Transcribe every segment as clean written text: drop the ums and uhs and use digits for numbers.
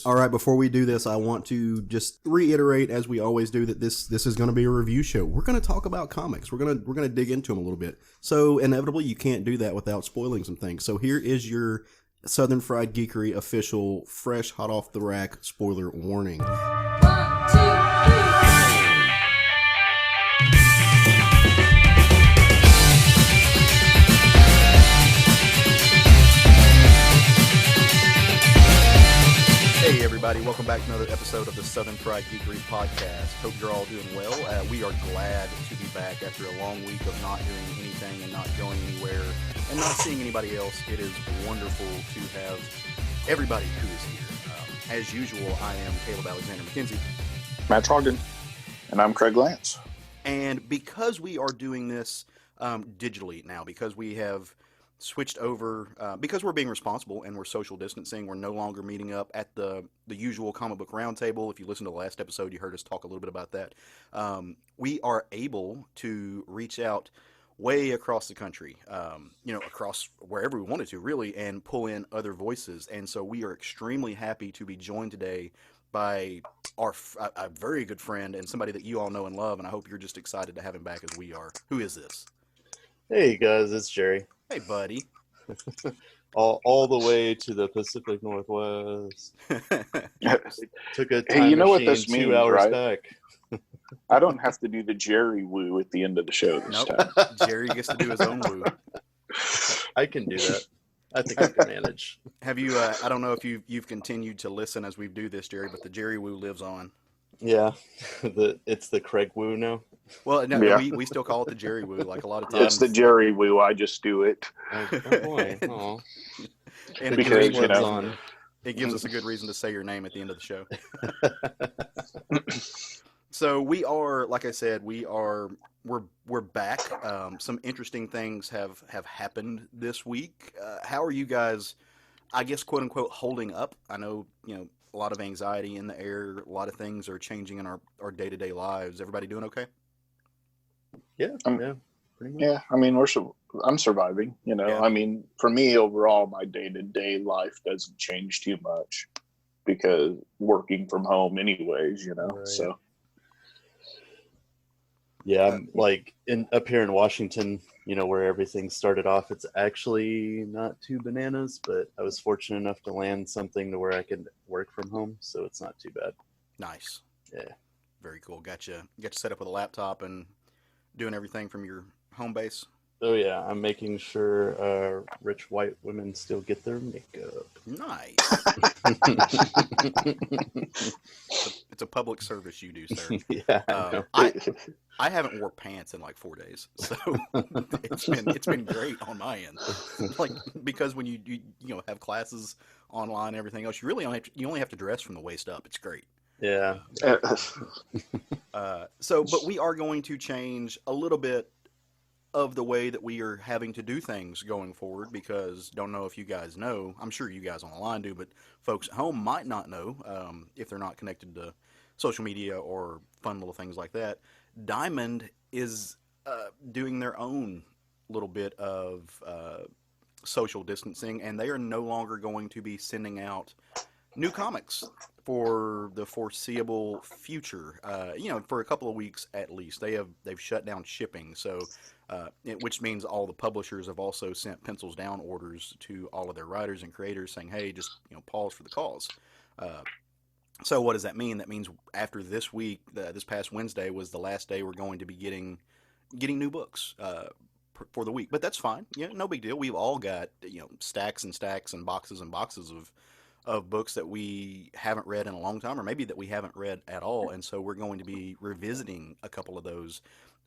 All right, before we do this, I want to just reiterate, as we always do, that this is going to be a review show. We're going to talk about comics. We're going to dig into them a little bit. So inevitably, you can't do that without spoiling some things. So here is your Southern Fried Geekery official, fresh, hot off the rack spoiler warning. 1, 2, 3. Hey everybody, welcome back to another episode of the Southern Fried Geekery podcast. Hope you're all doing well. We are glad to be back after a long week of not doing anything and not going anywhere and not seeing anybody else. It is wonderful to have everybody who is here. As usual, I am Caleb Alexander McKenzie. Matt Trogdon. And I'm Craig Lance. And because we are doing this digitally now, because we have switched over, because we're being responsible and we're social distancing, we're no longer meeting up at the usual comic book roundtable. If you listened to the last episode, you heard us talk a little bit about that. We are able to reach out way across the country, across wherever we wanted to, really, and pull in other voices. And so we are extremely happy to be joined today by a very good friend and somebody that you all know and love, and I hope you're just excited to have him back as we are. Who is this? Hey guys, it's Jerry. Hey, buddy. all the way to the Pacific Northwest. Took a time Hey, you know what machine this 2 means, hours right? back. I don't have to do the Jerry woo at the end of the show this time. Jerry gets to do his own woo. I can do that. I think I can manage. Have you? I don't know if you've continued to listen as we do this, Jerry, but the Jerry woo lives on. Yeah, it's the Craig woo now. Well, no, Yeah. we still call it the Jerry woo. Like a lot of times, It's the Jerry woo. I just do it. Oh boy. Aw. and because, it, you know, on. it gives us a good reason to say your name at the end of the show. So we are, like I said, we're back. Some interesting things have happened this week. How are you guys, I guess, quote unquote, holding up? I know, a lot of anxiety in the air. A lot of things are changing in our day-to-day lives. Everybody doing okay? Yeah, Um, pretty much. Yeah, I mean, I'm surviving, Yeah. I mean, for me, overall, my day-to-day life doesn't change too much because working from home anyways, Right. so. Yeah, I'm like up here in Washington, where everything started off. It's actually not too bananas, but I was fortunate enough to land something to where I could work from home, so it's not too bad. Nice. Yeah. Very cool. Got you set up with a laptop and doing everything from your home base. Oh yeah, I'm making sure rich white women still get their makeup. Nice. It's a public service you do, sir. Yeah, I know. I haven't wore pants in like 4 days, so it's been great on my end. Like, because when you have classes online and everything else, you only have to dress from the waist up. It's great. Yeah. But we are going to change a little bit of the way that we are having to do things going forward, because don't know if you guys know, I'm sure you guys on the line do, but folks at home might not know, if they're not connected to social media or fun little things like that. Diamond is doing their own little bit of social distancing, and they are no longer going to be sending out new comics for the foreseeable future. For a couple of weeks at least. They've shut down shipping, so which means all the publishers have also sent pencils down orders to all of their writers and creators saying, hey, just pause for the cause. So what does that mean? That means after this week, this past Wednesday was the last day we're going to be getting new books for the week. But that's fine. No big deal. We've all got stacks and stacks and boxes of books that we haven't read in a long time, or maybe that we haven't read at all, and so we're going to be revisiting a couple of those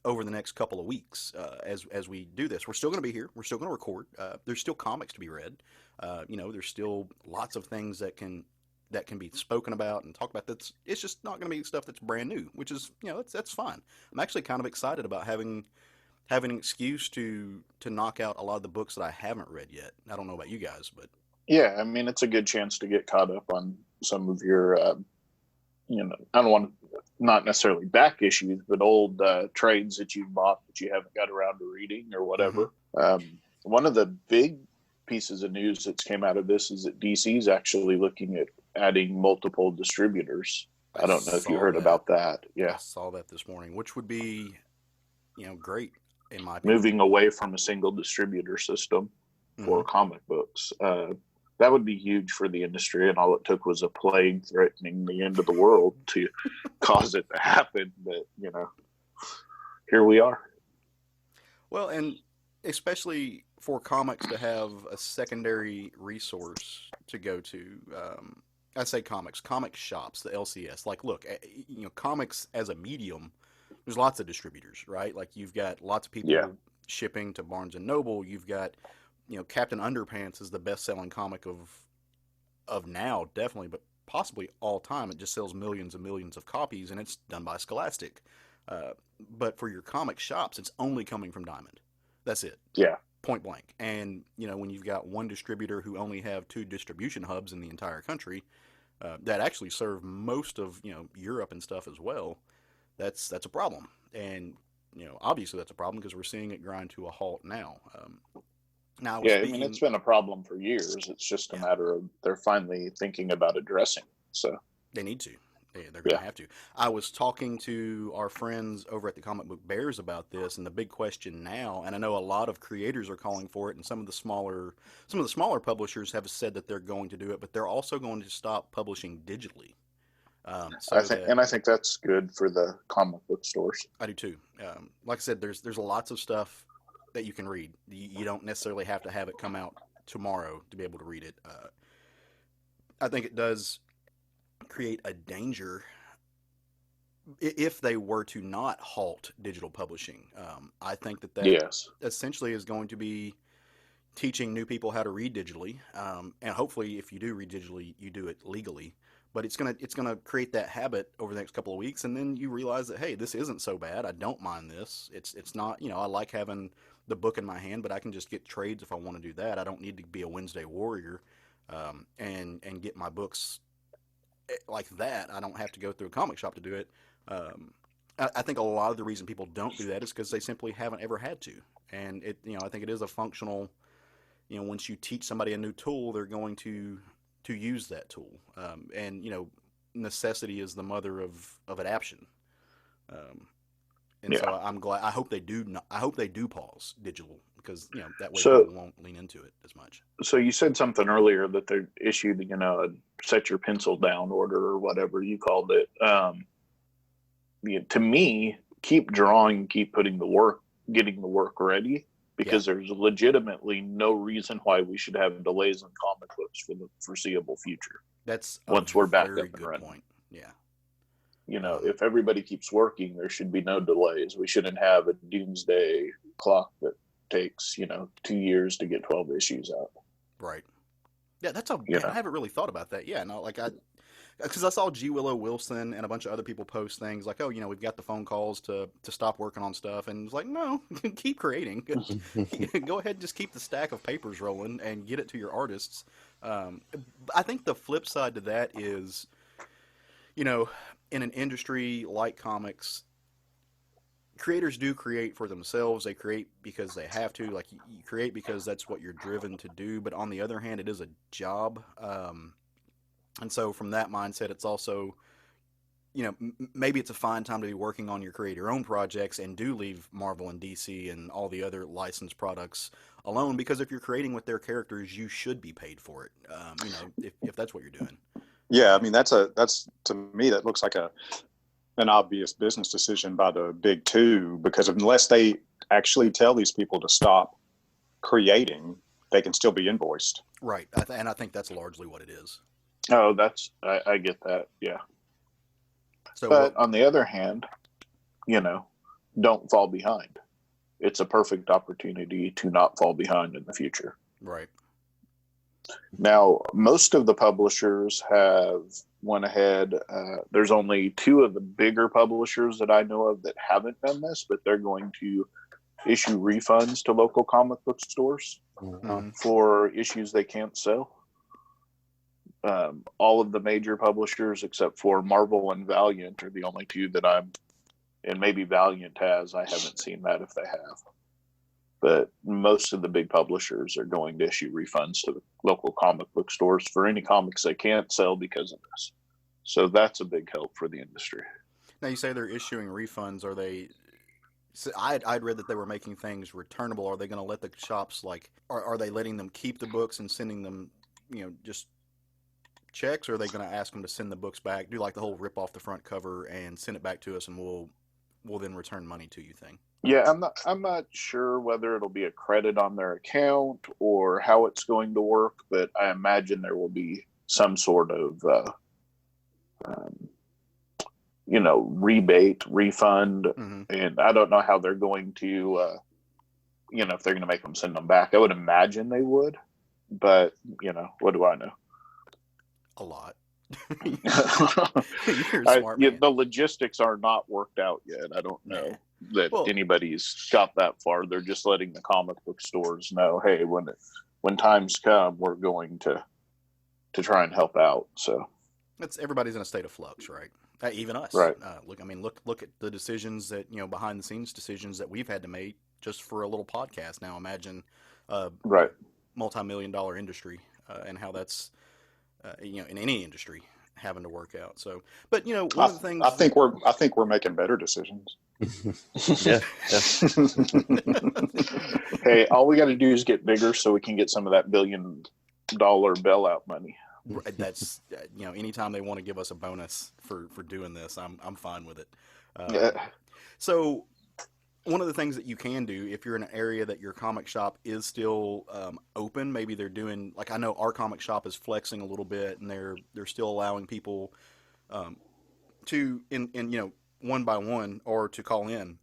over the next couple of weeks as we do this. We're still going to be here. We're still going to record. There's still comics to be read. There's still lots of things that can be spoken about and talked about. It's just not going to be stuff that's brand new, which is that's fine. I'm actually kind of excited about having an excuse to knock out a lot of the books that I haven't read yet. I don't know about you guys, but Yeah, I mean, it's a good chance to get caught up on some of your, I don't want to, not necessarily back issues, but old trades that you've bought that you haven't got around to reading or whatever. One of the big pieces of news that's came out of this is that DC is actually looking adding multiple distributors. I don't know if you saw heard that. about that. I Yeah. saw that this morning, which would be, great in my opinion. Moving away from a single distributor system for Mhm. comic books. That would be huge for the industry, and all it took was a plague threatening the end of the world to cause it to happen. But, here we are. Well, and especially for comics to have a secondary resource to go to. I say comic shops, the LCS. Like, look, comics as a medium, there's lots of distributors, right? Like, you've got lots of Yeah. people shipping to Barnes and Noble. You've got, Captain Underpants is the best-selling comic of now, definitely, but possibly all time. It just sells millions and millions of copies, and it's done by Scholastic. Uh, but for your comic shops, it's only coming from Diamond. That's it, Yeah. point blank. And when you've got one distributor who only have two distribution hubs in the entire country that actually serve most of Europe and stuff as well, that's a problem. And obviously that's a problem because we're seeing it grind to a halt now. Now I was Yeah, I mean, it's speaking. been a problem for years. It's just a Yeah, matter of they're finally thinking about addressing it. So, they need to. They're going yeah. to have to. I was talking to our friends over at the Comic Book Bears about this, and the big question now, and I know a lot of creators are calling for it, and some of the smaller publishers have said that they're going to do it, but they're also going to stop publishing digitally. I So think, that and I think that's good for the comic book stores. I do too. Like I said, there's lots of stuff that you can read. You don't necessarily have to have it come out tomorrow to be able to read it. I think it does create a danger if they were to not halt digital publishing. I think that Yes. essentially is going to be teaching new people how to read digitally, and hopefully, if you do read digitally, you do it legally. But it's gonna create that habit over the next couple of weeks, and then you realize that, hey, this isn't so bad. I don't mind this. It's not, I like having the book in my hand, but I can just get trades if I want to do that. I don't need to be a Wednesday warrior, and get my books like that. I don't have to go through a comic shop to do it. I think a lot of the reason people don't do that is because they simply haven't ever had to. And I think it is a functional. Once you teach somebody a new tool, they're going to use that tool. And necessity is the mother of adaption. And Yeah. so I'm glad. I hope they do. I hope they do pause digital because that way So, people won't lean into it as much. so you said something earlier that they issued, a set your pencil down order or whatever you called it. To me, keep drawing, keep putting the work, getting the work ready, because there's legitimately no reason why we should have delays in comic books for the foreseeable future. That's a Once we're back very up and good running. point. Yeah. If everybody keeps working, there should be no delays. We shouldn't have a doomsday clock that takes, 2 years to get 12 issues out. Right. Yeah, that's a. You Man, know, I haven't really thought about that. Yeah, no, because I saw G. Willow Wilson and a bunch of other people post things like, oh, we've got the phone calls to stop working on stuff, and it's like, no, keep creating. Go ahead and just keep the stack of papers rolling and get it to your artists. I think the flip side to that is, in an industry like comics, creators do create for themselves. They create because they have to. Like you create because that's what you're driven to do. But on the other hand, it is a job. And so from that mindset, it's also, maybe it's a fine time to be working on create your own projects and do leave Marvel and DC and all the other licensed products alone, because if you're creating with their characters, you should be paid for it. If that's what you're doing. Yeah, I mean that's to me that looks like an obvious business decision by the big two, because unless they actually tell these people to stop creating, they can still be invoiced. Right, and I think that's largely what it is. Oh, I get that. Yeah. So, But on the other hand, don't fall behind. It's a perfect opportunity to not fall behind in the future. right, Now, most of the publishers have went ahead. There's only 2 of the bigger publishers that I know of that haven't done this, but they're going to issue refunds to local comic book stores for issues they can't sell. All of the major publishers, except for Marvel and Valiant, are the only 2 that and maybe Valiant has. I haven't seen that if they have. but most of the big publishers are going to issue refunds to the local comic book stores for any comics they can't sell because of this. So that's a big help for the industry. Now you say they're issuing refunds. Are they? So I'd read that they were making things returnable. Are they going to let the shops are they letting them keep the books and sending them, just checks, or are they going to ask them to send the books back, do like the whole rip off the front cover and send it back to us, and we'll then return money to you thing? Yeah, I'm not sure whether it'll be a credit on their account or how it's going to work, but I imagine there will be some sort of um, rebate, refund, Mm-hmm. and I don't know how they're going to if they're going to make them send them back. I would imagine they would, but what do I know? A lot. You're a smart man. The logistics are not worked out yet. I don't know that Well- anybody's got that far. They're just letting the comic book stores know, hey, when times come, we're going to try and help out. So Everybody's in a state of flux, right? Even us. Right. Look at the decisions that behind the scenes decisions that we've had to make just for a little podcast. Now imagine right. multi-million-dollar industry and how that's in any industry having to work out. So, but one of the things I think we're making better decisions. Yeah. Hey, all we got to do is get bigger so we can get some of that $1 billion bailout money. that's anytime they want to give us a bonus for doing this, I'm fine with it. Yeah. So one of the things that you can do if you're in an area that your comic shop is still open, maybe they're doing, like I know our comic shop is flexing a little bit, and they're still allowing people to in one by one, or to call in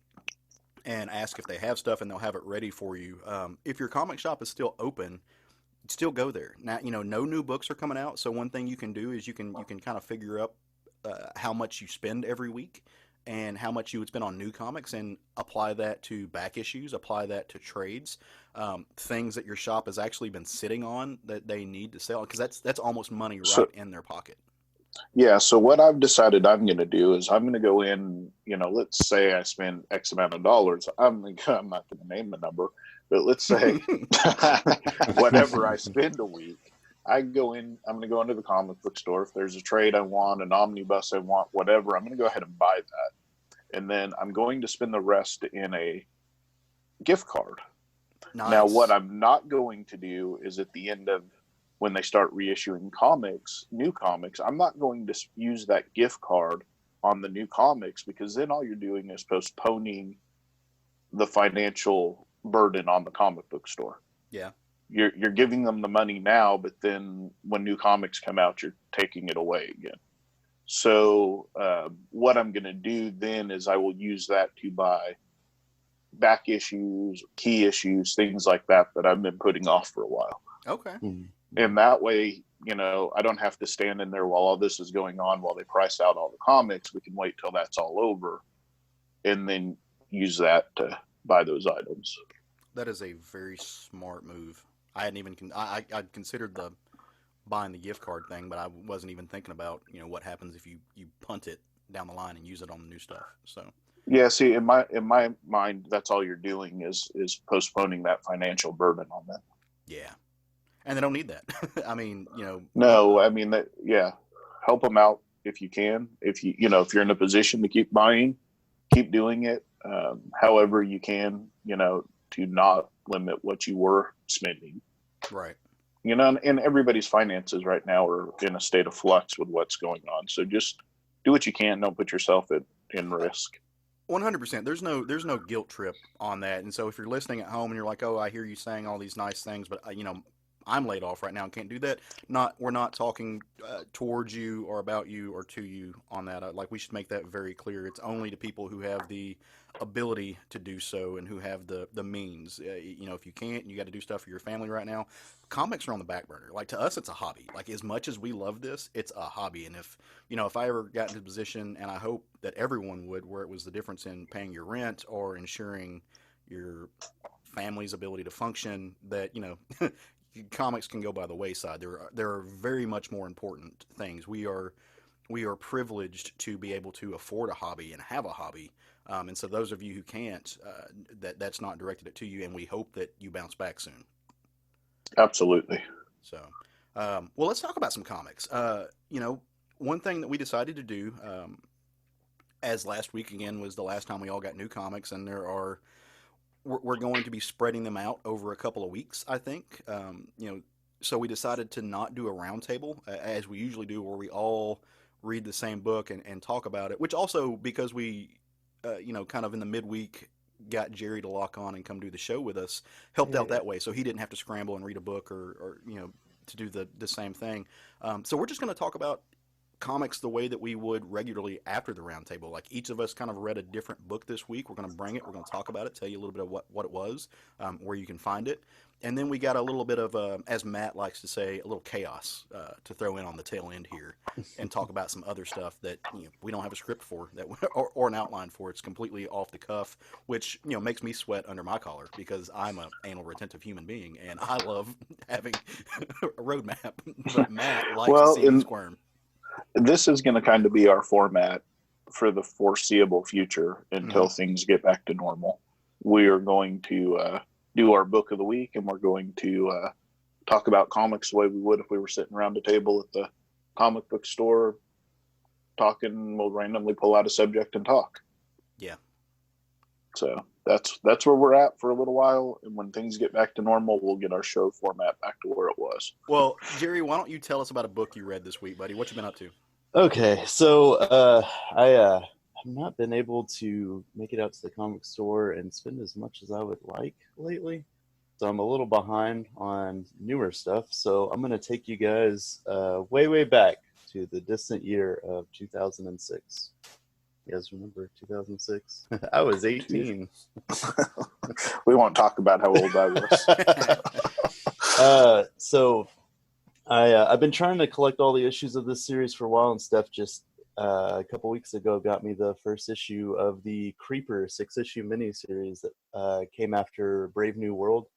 and ask if they have stuff, and they'll have it ready for you. If your comic shop is still open, still go there. Now, no new books are coming out, so one thing you can do is you can kind of figure up how much you spend every week and how much you would spend on new comics, and apply that to back issues, apply that to trades, things that your shop has actually been sitting on that they need to sell, because that's almost money right in their pocket. Yeah, so what I've decided I'm going to do is I'm going to go in, let's say I spend X amount of dollars. I'm not going to name the number, but let's say whatever I spend a week, I'm going to go into the comic book store. If there's a trade I want, an omnibus I want, whatever, I'm going to go ahead and buy that. And then I'm going to spend the rest in a gift card. Nice. Now, what I'm not going to do is at the end of when they start reissuing new comics, I'm not going to use that gift card on the new comics, because then all you're doing is postponing the financial burden on the comic book store. Yeah. You're giving them the money now, but then when new comics come out, you're taking it away again. So what I'm going to do then is I will use that to buy back issues, key issues, things like that I've been putting off for a while. Okay. And that way, I don't have to stand in there while all this is going on, while they price out all the comics. We can wait till that's all over and then use that to buy those items. That is a very smart move. I hadn't even I'd considered the buying the gift card thing, but I wasn't even thinking about what happens if you punt it down the line and use it on the new stuff. So yeah, see, in my mind, that's all you're doing is postponing that financial burden on them. yeah, and they don't need that. I mean, No, I mean that. Yeah, help them out if you can. If if you're in a position to keep buying, keep doing it. However you can, to not limit what you were spending. right. And everybody's finances right now are in a state of flux with what's going on. So just do what you can. Don't put yourself in risk. 100%. There's no guilt trip on that. And so if you're listening at home and you're like, oh, I hear you saying all these nice things, but I'm laid off right now and can't do that. We're not talking towards you or about you or to you on that. We should make that very clear. It's only to people who have the ability to do so and who have the means. If you can't, you got to do stuff for your family right now. Comics are on the back burner. To us, it's a hobby. As much as we love this, it's a hobby. And if I ever got into a position, and I hope that everyone would, where it was the difference in paying your rent or ensuring your family's ability to function, that comics can go by the wayside. There are very much more important things. We are we are privileged to be able to afford a hobby and have a hobby. And so those of you who can't, that's not directed at to you, and we hope that you bounce back soon. Absolutely. So, well, let's talk about some comics. One thing that we decided to do, as last week again was the last time we all got new comics, and we're going to be spreading them out over a couple of weeks, I think. So we decided to not do a roundtable as we usually do, where we all read the same book and talk about it. Which also, because we, kind of in the midweek, got Jerry to lock on and come do the show with us, helped out that way. So he didn't have to scramble and read a book or to do the same thing. So we're just going to talk about comics the way that we would regularly after the roundtable. Like each of us kind of read a different book this week. We're going to bring it. We're going to talk about it. Tell you a little bit of what it was, where you can find it, and then we got a little bit of, as Matt likes to say, a little chaos to throw in on the tail end here, and talk about some other stuff that we don't have a script for that or an outline for. It's completely off the cuff, which makes me sweat under my collar because I'm an anal retentive human being and I love having a roadmap. But Matt likes to Well, see me squirm. This is going to kind of be our format for the foreseeable future until things get back to normal. We are going to do our book of the week, and we're going to talk about comics the way we would if we were sitting around a table at the comic book store talking. We'll randomly pull out a subject and talk. Yeah. So that's where we're at for a little while, and when things get back to normal, we'll get our show format back to where it was. Well, Jerry, why don't you tell us about a book you read this week, buddy? What you been up to? Okay, so I have not been able to make it out to the comic store and spend as much as I would like lately. So I'm a little behind on newer stuff. So I'm going to take you guys way back to the distant year of 2006. You guys remember 2006? I was 18. We won't talk about how old I was. So I've been trying to collect all the issues of this series for a while, and Steph just a couple weeks ago got me the first issue of the Creeper 6-issue miniseries that came after Brave New World.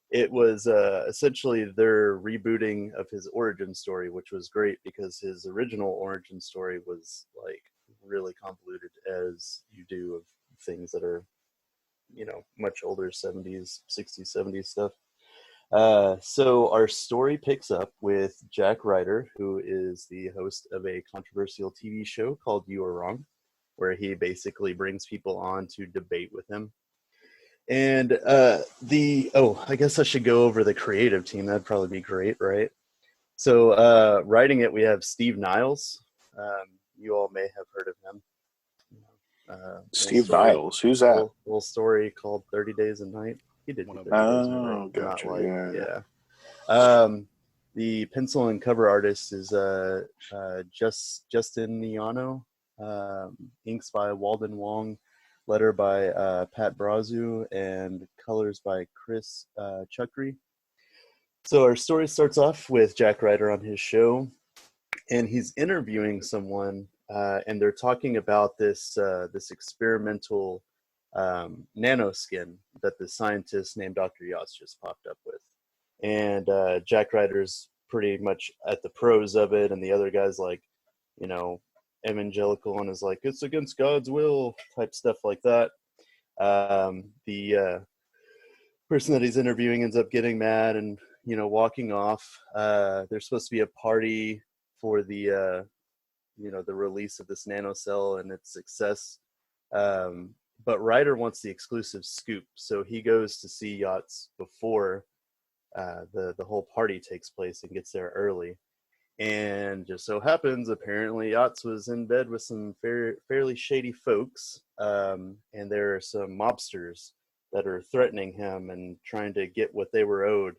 It was essentially their rebooting of his origin story, which was great because his original origin story was like really convoluted, as you do of things that are much older, 70s, 60s, 70s stuff. So our story picks up with Jack Ryder, who is the host of a controversial TV show called You Are Wrong, where he basically brings people on to debate with him. And I guess I should go over the creative team. That'd probably be great, right? So writing it, we have Steve Niles. You all may have heard of him. Steve Niles, who's that? Little story called 30 Days a Night. He did. 30 Days a Night, gotcha. Yeah. The pencil and cover artist is Justin Niano. Inks by Walden Wong. Letter by Pat Brazu, and colors by Chris Chukri. So our story starts off with Jack Ryder on his show, and he's interviewing someone, and they're talking about this experimental nanoskin that the scientist named Dr. Yachts just popped up with. And Jack Ryder's pretty much at the pros of it, and the other guy's like, evangelical and is like, it's against God's will type stuff like that. The person that he's interviewing ends up getting mad and walking off. There's supposed to be a party for the the release of this nanocell and its success, but Ryder wants the exclusive scoop, so he goes to see Yachts before the whole party takes place and gets there early. And just so happens, apparently, Yachts was in bed with some fairly shady folks, and there are some mobsters that are threatening him and trying to get what they were owed.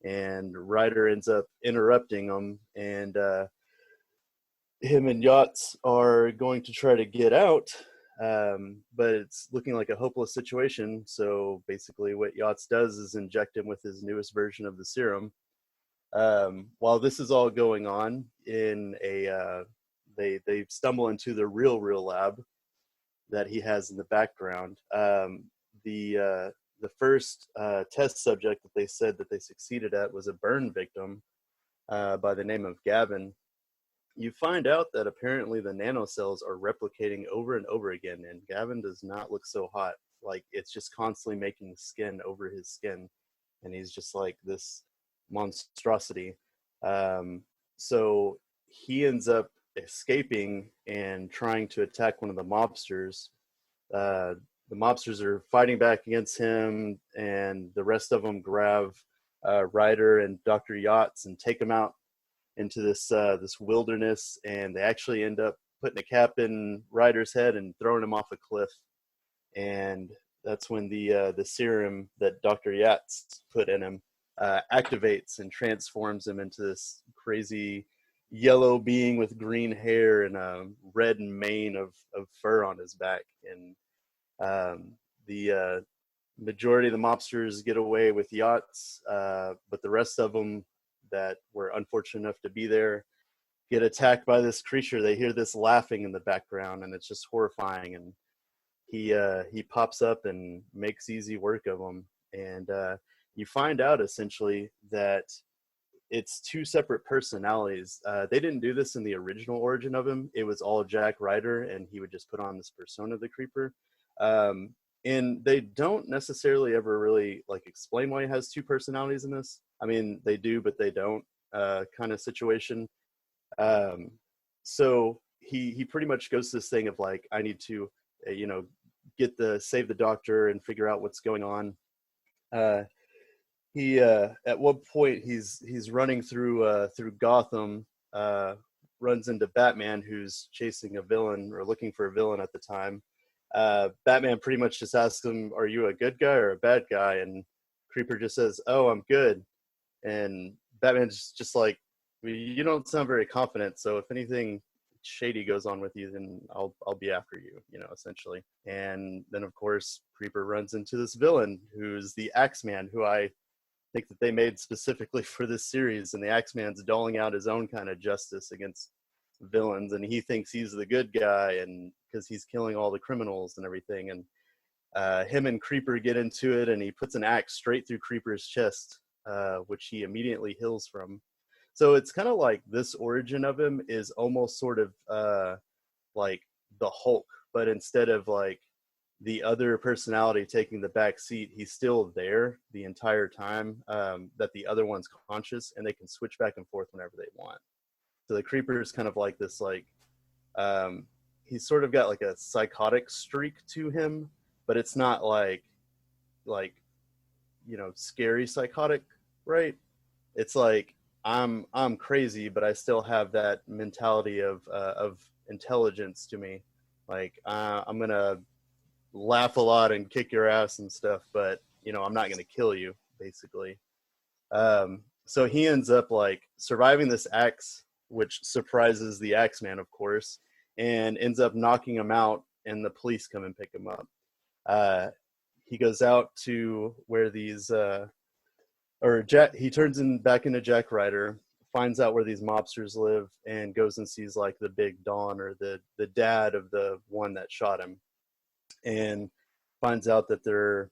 And Ryder ends up interrupting them, and him and Yachts are going to try to get out, but it's looking like a hopeless situation. So basically, what Yachts does is inject him with his newest version of the serum. While this is all going on, in they stumble into the real lab that he has in the background. The first test subject that they said that they succeeded at was a burn victim by the name of Gavin, you find out that apparently the nanocells are replicating over and over again, and Gavin does not look so hot. Like, it's just constantly making skin over his skin, and he's just like this monstrosity. So he ends up escaping and trying to attack one of the mobsters. The mobsters are fighting back against him, and the rest of them grab Ryder and Dr. Yachts and take him out into this wilderness, and they actually end up putting a cap in Ryder's head and throwing him off a cliff. And that's when the serum that Dr. Yachts put in him activates and transforms him into this crazy yellow being with green hair and a red mane of fur on his back. And the majority of the mobsters get away with Yachts, but the rest of them that were unfortunate enough to be there get attacked by this creature. They hear this laughing in the background, and it's just horrifying. And he pops up and makes easy work of them. And you find out essentially that it's two separate personalities. They didn't do this in the original origin of him. It was all Jack Ryder, and he would just put on this persona of the creeper. And they don't necessarily ever really like explain why he has two personalities in this. I mean, they do, but they don't, kind of situation. So he pretty much goes to this thing of like, I need to, save the doctor and figure out what's going on. He at one point he's running through Gotham, runs into Batman, who's chasing a villain or looking for a villain at the time. Batman pretty much just asks him, "Are you a good guy or a bad guy?" And Creeper just says, "Oh, I'm good." And Batman's just like, "Well, you don't sound very confident, so if anything shady goes on with you, then I'll be after you," essentially. And then of course Creeper runs into this villain who's the Axeman, who I think that they made specifically for this series, and the Axeman's doling out his own kind of justice against villains, and he thinks he's the good guy, and because he's killing all the criminals and everything. And him and Creeper get into it, and he puts an axe straight through Creeper's chest, which he immediately heals from. So it's kind of like this origin of him is almost sort of like the Hulk, but instead of like the other personality taking the back seat, he's still there the entire time, that the other one's conscious, and they can switch back and forth whenever they want. So the Creeper is kind of like this, like, he's sort of got like a psychotic streak to him, but it's not like scary psychotic, right? It's like, I'm crazy, but I still have that mentality of intelligence to me. Like, I'm gonna laugh a lot and kick your ass and stuff, but I'm not gonna kill you, basically. So he ends up like surviving this axe, which surprises the Axeman, of course, and ends up knocking him out, and the police come and pick him up. He goes out to where these he turns back into Jack Ryder, finds out where these mobsters live, and goes and sees like the big Don, or the dad of the one that shot him, and finds out that they're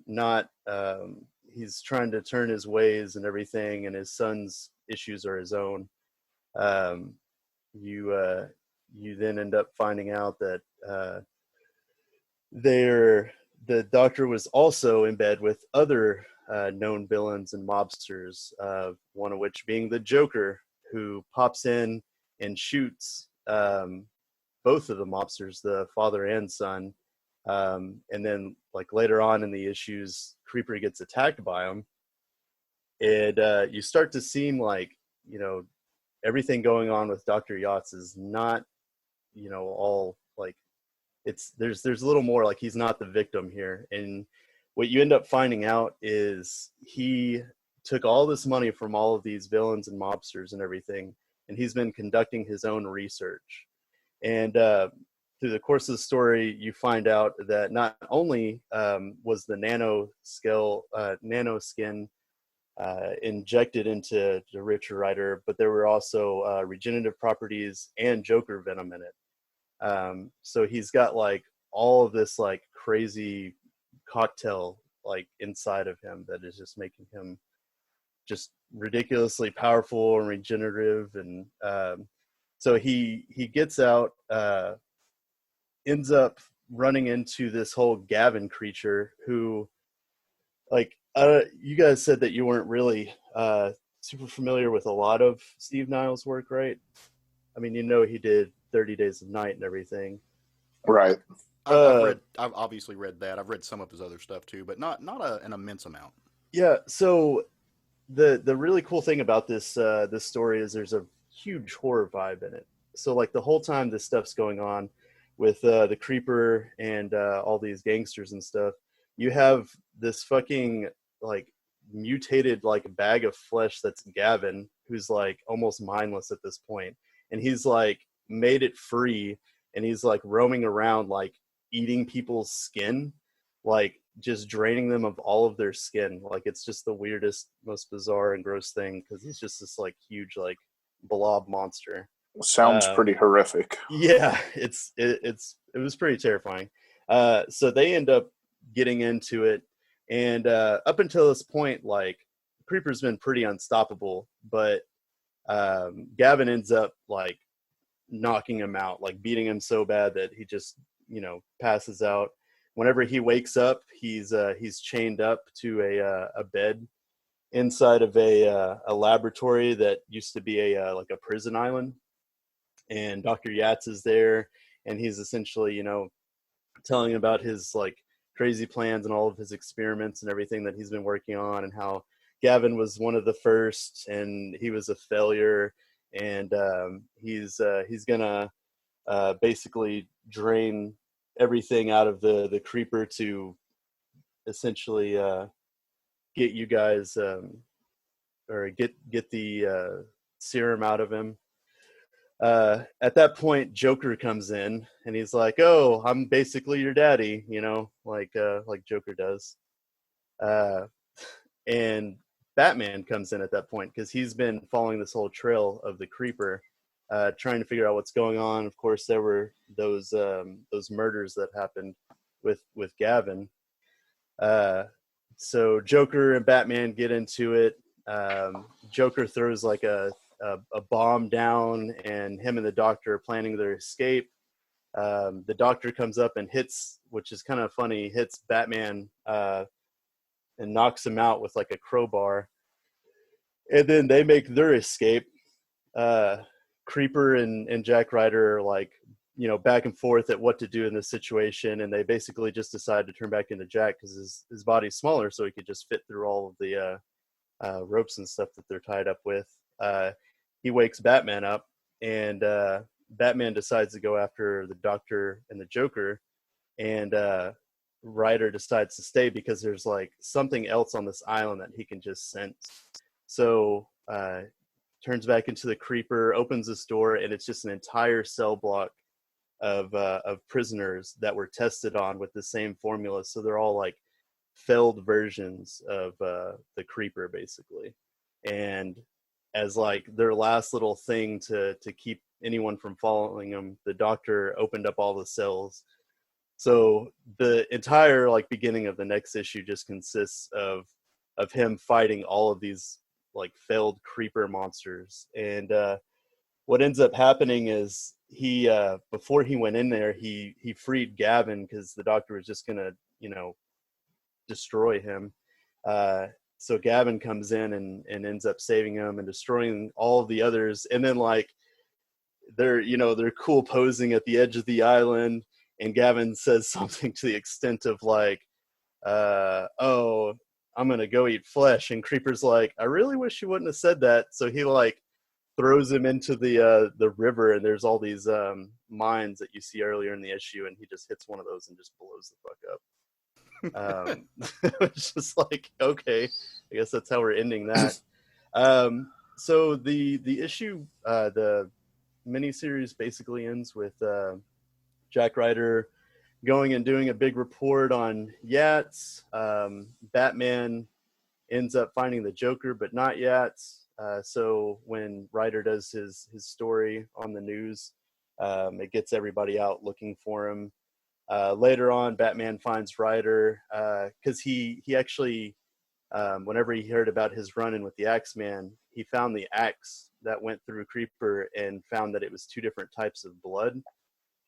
not, he's trying to turn his ways and everything, and his son's issues are his own. You then end up finding out that the doctor was also in bed with other known villains and mobsters, one of which being the Joker, who pops in and shoots both of the mobsters, the father and son. And then like later on in the issues, Creeper gets attacked by him, and you start to seem like everything going on with Dr. Yachts is not all like, there's a little more, like he's not the victim here. And what you end up finding out is he took all this money from all of these villains and mobsters and everything, and he's been conducting his own research. And through the course of the story, you find out that not only was the nano skin injected into the Richard Rider, but there were also regenerative properties and Joker venom in it. So he's got like all of this like crazy cocktail like inside of him that is just making him just ridiculously powerful and regenerative. And So he gets out, ends up running into this whole Gavin creature who, like, you guys said that you weren't really super familiar with a lot of Steve Niles' work, right? I mean, he did 30 Days of Night and everything. Right. I've obviously read that. I've read some of his other stuff too, but not an immense amount. Yeah. So the really cool thing about this story is there's a huge horror vibe in it. So like the whole time this stuff's going on with the creeper and all these gangsters and stuff, you have this fucking like mutated like bag of flesh that's Gavin, who's like almost mindless at this point, and he's like made it free, and he's like roaming around like eating people's skin, like just draining them of all of their skin. Like it's just the weirdest, most bizarre and gross thing because he's just this like huge like blob monster. Sounds pretty horrific. Yeah, it was pretty terrifying. So they end up getting into it, and up until this point, like Creeper's been pretty unstoppable, but Gavin ends up like knocking him out, like beating him so bad that he just passes out. Whenever he wakes up, he's chained up to a bed inside of a laboratory that used to be like a prison island, and Dr. Yatz is there, and he's essentially telling about his like crazy plans and all of his experiments and everything that he's been working on, and how Gavin was one of the first and he was a failure, and he's gonna basically drain everything out of the creeper to essentially get you guys or get the serum out of him. At that point, Joker comes in and he's like, "Oh, I'm basically your daddy," like Joker does. And Batman comes in at that point because he's been following this whole trail of the creeper, trying to figure out what's going on. Of course, there were those murders that happened with Gavin. So Joker and Batman get into it. Joker throws like a bomb down, and him and the Doctor are planning their escape. The Doctor comes up and hits, which is kind of funny, hits Batman and knocks him out with like a crowbar. And then they make their escape. Creeper and Jack Ryder are like, back and forth at what to do in this situation, and they basically just decide to turn back into Jack because his body's smaller, so he could just fit through all of the ropes and stuff that they're tied up with. He wakes Batman up, and Batman decides to go after the Doctor and the Joker, and Ryder decides to stay because there's like something else on this island that he can just sense. So turns back into the creeper, opens this door, and it's just an entire cell block of prisoners that were tested on with the same formula. So they're all like failed versions of the creeper, basically. And as like their last little thing to keep anyone from following them, the Doctor opened up all the cells. So the entire like beginning of the next issue just consists of him fighting all of these like failed creeper monsters. And what ends up happening is he before he went in there, he freed Gavin because the Doctor was just gonna destroy him. So Gavin comes in and ends up saving him and destroying all of the others. And then like they're cool posing at the edge of the island, and Gavin says something to the extent of like, "Oh, I'm gonna go eat flesh," and Creeper's like, "I really wish you wouldn't have said that." So he like throws him into the river, and there's all these mines that you see earlier in the issue, and he just hits one of those and just blows the fuck up. It's just like, okay, I guess that's how we're ending that. So the issue, the miniseries basically ends with Jack Ryder going and doing a big report on Yats. Batman ends up finding the Joker, but not Yats. So when Ryder does his story on the news, it gets everybody out looking for him. Later on, Batman finds Ryder because he actually whenever he heard about his run-in with the Axeman, he found the axe that went through Creeper and found that it was two different types of blood.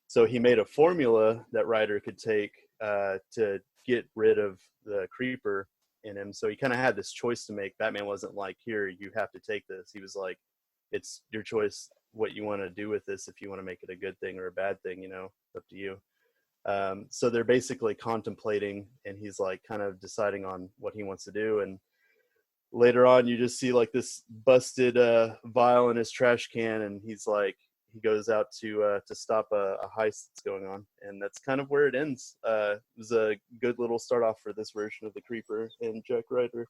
So he made a formula that Ryder could take to get rid of the Creeper in him. So he kind of had this choice to make. Batman wasn't like, here, you have to take this. He was like, it's your choice what you want to do with this, if you want to make it a good thing or a bad thing, up to you. So they're basically contemplating, and he's like kind of deciding on what he wants to do. And later on, you just see like this busted vial in his trash can, and he's like, he goes out to stop a heist that's going on, and that's kind of where it ends. It was a good little start off for this version of the Creeper and Jack Ryder.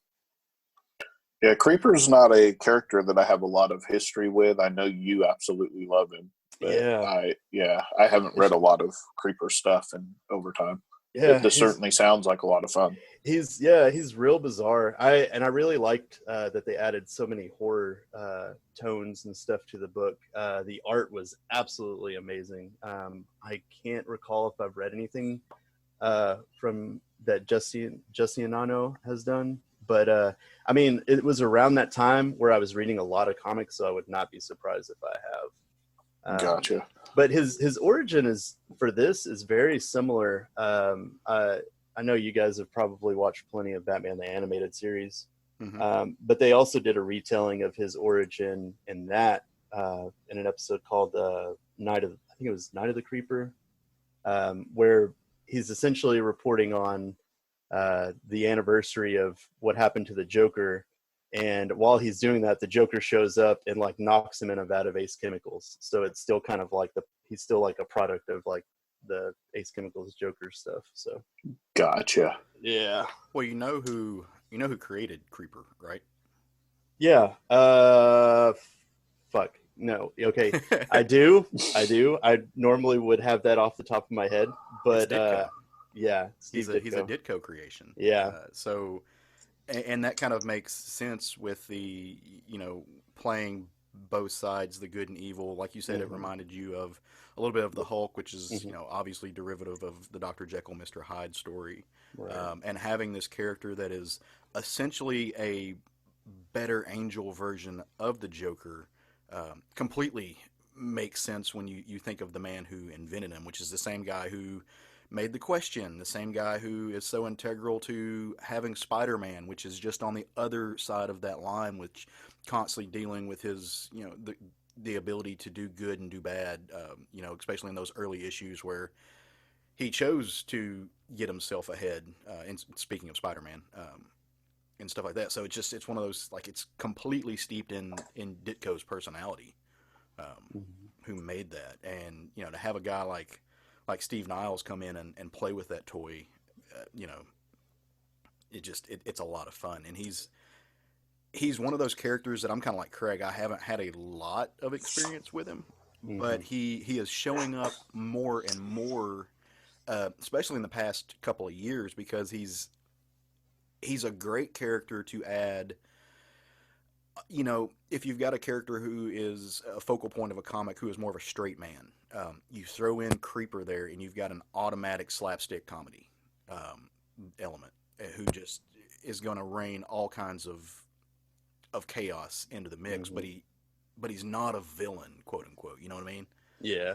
Yeah, Creeper's not a character that I have a lot of history with. I know you absolutely love him. But I haven't read a lot of Creeper stuff in overtime. Yeah, this certainly sounds like a lot of fun. He's real bizarre. I really liked that they added so many horror tones and stuff to the book. The art was absolutely amazing. I can't recall if I've read anything from that Giustianano has done, but I mean, it was around that time where I was reading a lot of comics, so I would not be surprised if I have. Gotcha. But his origin is very similar. I know you guys have probably watched plenty of Batman the Animated Series, but they also did a retelling of his origin in that in an episode called Night of the Creeper, where he's essentially reporting on the anniversary of what happened to the Joker. And while he's doing that, the Joker shows up and like knocks him in a vat of Ace Chemicals. So it's still kind of like he's still like a product of like the Ace Chemicals Joker stuff. So gotcha. Yeah. Well, you know who created Creeper, right? Yeah. Fuck. No. Okay. I do. I normally would have that off the top of my head, but yeah, he's a Ditko creation. Yeah. And that kind of makes sense with the, playing both sides, the good and evil. Like you said, it reminded you of a little bit of the Hulk, which is, obviously derivative of the Dr. Jekyll, Mr. Hyde story. Right. And having this character that is essentially a better angel version of the Joker completely makes sense when you think of the man who invented him, which is the same guy who made the Question, the same guy who is so integral to having Spider-Man, which is just on the other side of that line, which constantly dealing with his, the ability to do good and do bad, especially in those early issues where he chose to get himself ahead, and speaking of Spider-Man, and stuff like that. So it's one of those, like, it's completely steeped in Ditko's personality, who made that. And, to have a guy like Steve Niles come in and play with that toy, it's a lot of fun. And he's one of those characters that I'm kind of like Craig. I haven't had a lot of experience with him, but he is showing up more and more, especially in the past couple of years, because he's a great character to add. If you've got a character who is a focal point of a comic who is more of a straight man, you throw in Creeper there, and you've got an automatic slapstick comedy element who just is going to rain all kinds of chaos into the mix. But he's not a villain, quote unquote. You know what I mean? Yeah.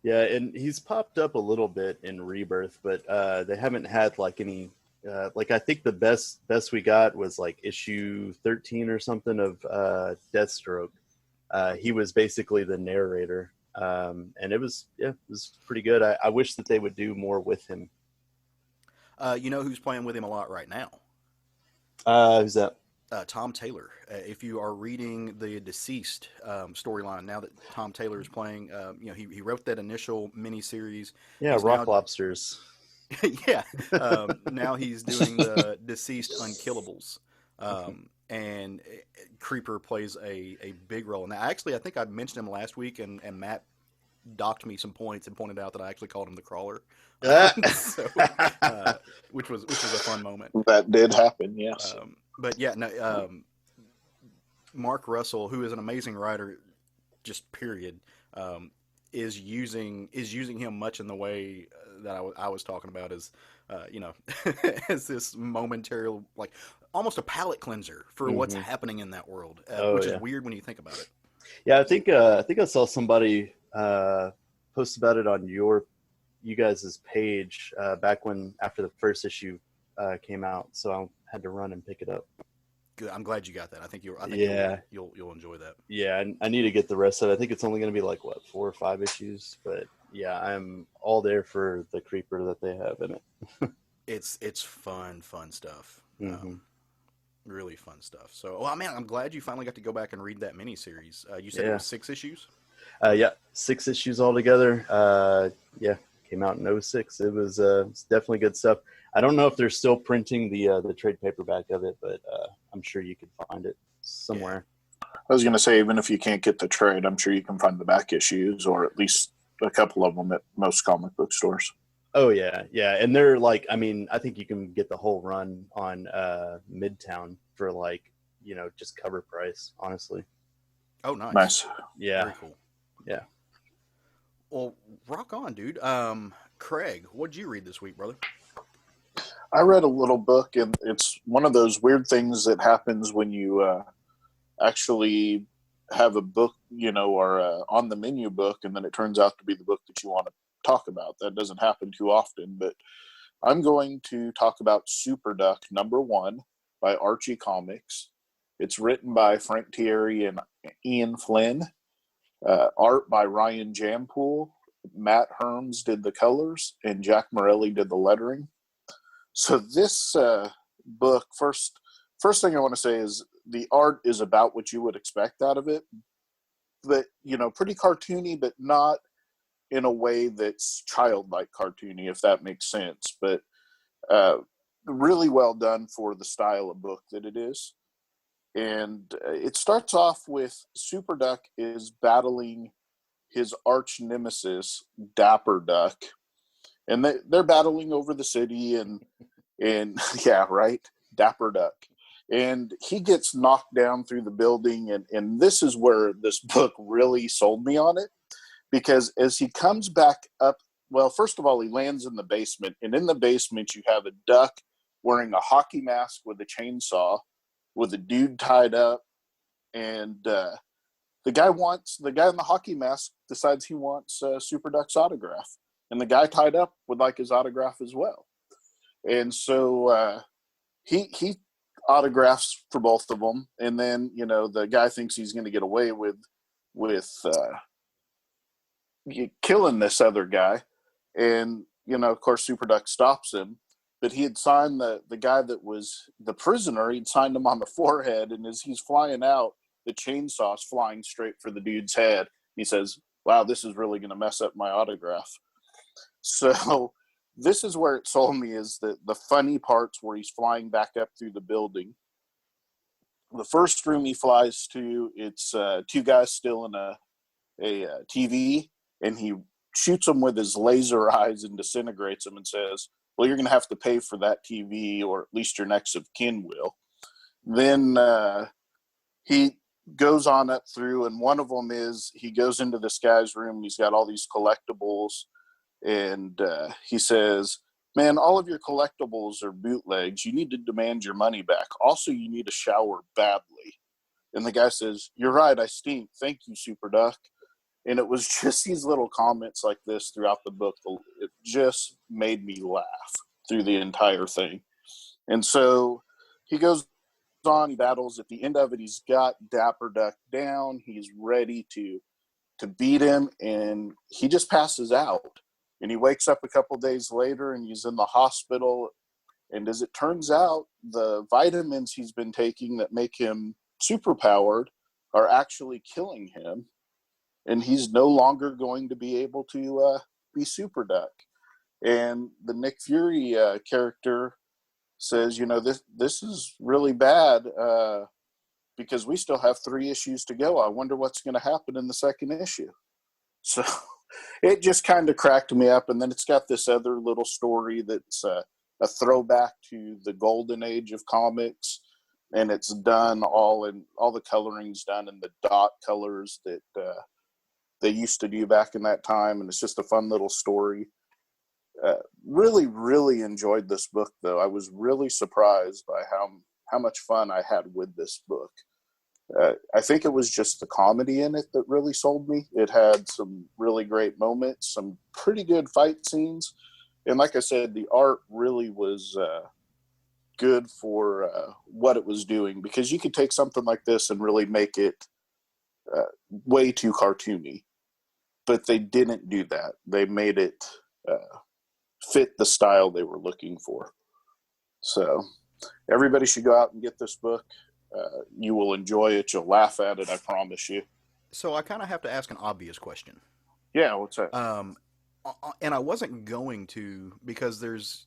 Yeah, and he's popped up a little bit in Rebirth, but they haven't had like any. I think the best we got was like issue 13 or something of Deathstroke. He was basically the narrator, and it was pretty good. I wish that they would do more with him. Who's playing with him a lot right now? Who's that? Tom Taylor. If you are reading the Deceased storyline, now that Tom Taylor is playing, he wrote that initial miniseries. Yeah, Rock Lobsters. Yeah. Now he's doing the Deceased Unkillables. And Creeper plays a big role. Now, actually, I think I mentioned him last week, and Matt docked me some points and pointed out that I actually called him the Crawler. Which was a fun moment. That did happen, yes. But yeah, no, Mark Russell, who is an amazing writer, just period, is using him much in the way that I was talking about, as as this momentary, like, almost a palate cleanser for what's Mhm. happening in that world, Oh which is yeah. weird when you think about it. Yeah, I think I saw somebody post about it on you guys' page back when after the first issue came out, so I had to run and pick it up. Good. I'm glad you got that. I think you'll. I think Yeah, you'll enjoy that. yeah, I need to get the rest of it. I think it's only going to be like what 4 or 5 issues, but yeah, I'm all there for the creeper that they have in it. It's fun stuff. Hmm. Really fun stuff. So, oh man, I'm glad you finally got to go back and read that miniseries. You said it Yeah, was 6 issues. yeah, 6 issues altogether. Yeah, came out in '06. It's definitely good stuff. I don't know if they're still printing the trade paperback of it, but I'm sure you can find it Yeah. somewhere. I was going to say, even if you can't get the trade, I'm sure you can find the back issues, or at least a couple of them at most comic book stores. Oh yeah, yeah, and they're like, I mean, I think you can get the whole run on Midtown for like, just cover price, honestly. Oh, nice. Nice. Yeah, Very cool. yeah. Well, rock on, dude. Craig, what'd you read this week, brother? I read a little book, and it's one of those weird things that happens when you actually have a book, or on the menu book, and then it turns out to be the book that you want to talk about. That doesn't happen too often, but I'm going to talk about Super Duck #1 by Archie Comics. It's written by Frank Thierry and Ian Flynn. Art by Ryan Jampool. Matt Herms did the colors, and Jack Morelli did the lettering. So this book, first thing I want to say is the art is about what you would expect out of it, but pretty cartoony, but not in a way that's childlike cartoony, if that makes sense. But really well done for the style of book that it is. And it starts off with Super Duck is battling his arch nemesis, Dapper Duck, and they're battling over the city, and yeah, right, Dapper Duck, and he gets knocked down through the building, and this is where this book really sold me on it, because as he comes back up, well, first of all, he lands in the basement, and in the basement you have a duck wearing a hockey mask with a chainsaw, with a dude tied up, and the guy in the hockey mask decides he wants Super Duck's autograph, and the guy tied up would like his autograph as well, and so he autographs for both of them, and then the guy thinks he's going to get away with killing this other guy, and of course Super Duck stops him, but he had signed the guy that was the prisoner, he'd signed him on the forehead, and as he's flying out, the chainsaw's flying straight for the dude's head. He says, wow, this is really going to mess up my autograph. So this is where it sold me, is the funny parts where he's flying back up through the building. The first room he flies to, it's two guys still in a TV, and he shoots them with his laser eyes and disintegrates them and says, well, you're going to have to pay for that TV, or at least your next of kin will. Then he goes on up through, and one of them is he goes into this guy's room. He's got all these collectibles, and he says, man, all of your collectibles are bootlegs. You need to demand your money back. Also, you need a shower badly. And the guy says, you're right, I stink. Thank you, Super Duck. And it was just these little comments like this throughout the book. It just made me laugh through the entire thing. And so he goes on, he battles. At the end of it, he's got Dapper Duck down. He's ready to beat him, and he just passes out. And he wakes up a couple days later, and he's in the hospital. And as it turns out, the vitamins he's been taking that make him superpowered are actually killing him. And he's no longer going to be able to be Super Duck. And the Nick Fury character says, this is really bad because we still have 3 issues to go. I wonder what's going to happen in the second issue. So it just kind of cracked me up. And then it's got this other little story that's a throwback to the golden age of comics. And it's done all the coloring's done in the dot colors that they used to do back in that time, and it's just a fun little story. Really, really enjoyed this book, though. I was really surprised by how much fun I had with this book. I think it was just the comedy in it that really sold me. It had some really great moments, some pretty good fight scenes, and like I said, the art really was good for what it was doing, because you could take something like this and really make it way too cartoony, but they didn't do that. They made it fit the style they were looking for. So everybody should go out and get this book. You will enjoy it. You'll laugh at it, I promise you. So I kind of have to ask an obvious question. Yeah, what's that? And I wasn't going to, because there's,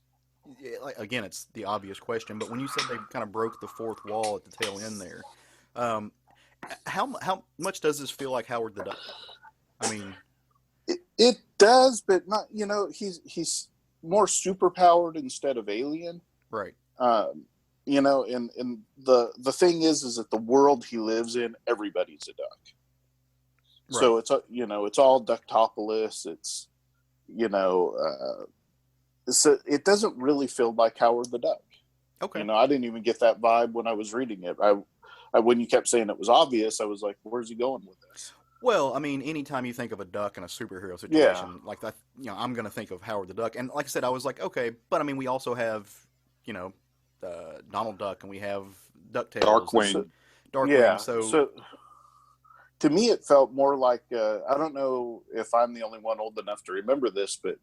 again, it's the obvious question, but when you said they kind of broke the fourth wall at the tail end there, how much does this feel like Howard the Duck? I mean, it does, but not. He's more superpowered instead of alien. right. And the thing is that the world he lives in, everybody's a duck. Right. So it's all Ductopolis. It's so it doesn't really feel like Howard the Duck. Okay. I didn't even get that vibe when I was reading it. When you kept saying it was obvious, I was like, where's he going with this? Well, I mean, anytime you think of a duck in a superhero situation like that, I'm going to think of Howard the Duck. And like I said, I was like, okay, but I mean, we also have, Donald Duck, and we have DuckTales. Darkwing. Darkwing. Yeah. So To me, it felt more like, I don't know if I'm the only one old enough to remember this, but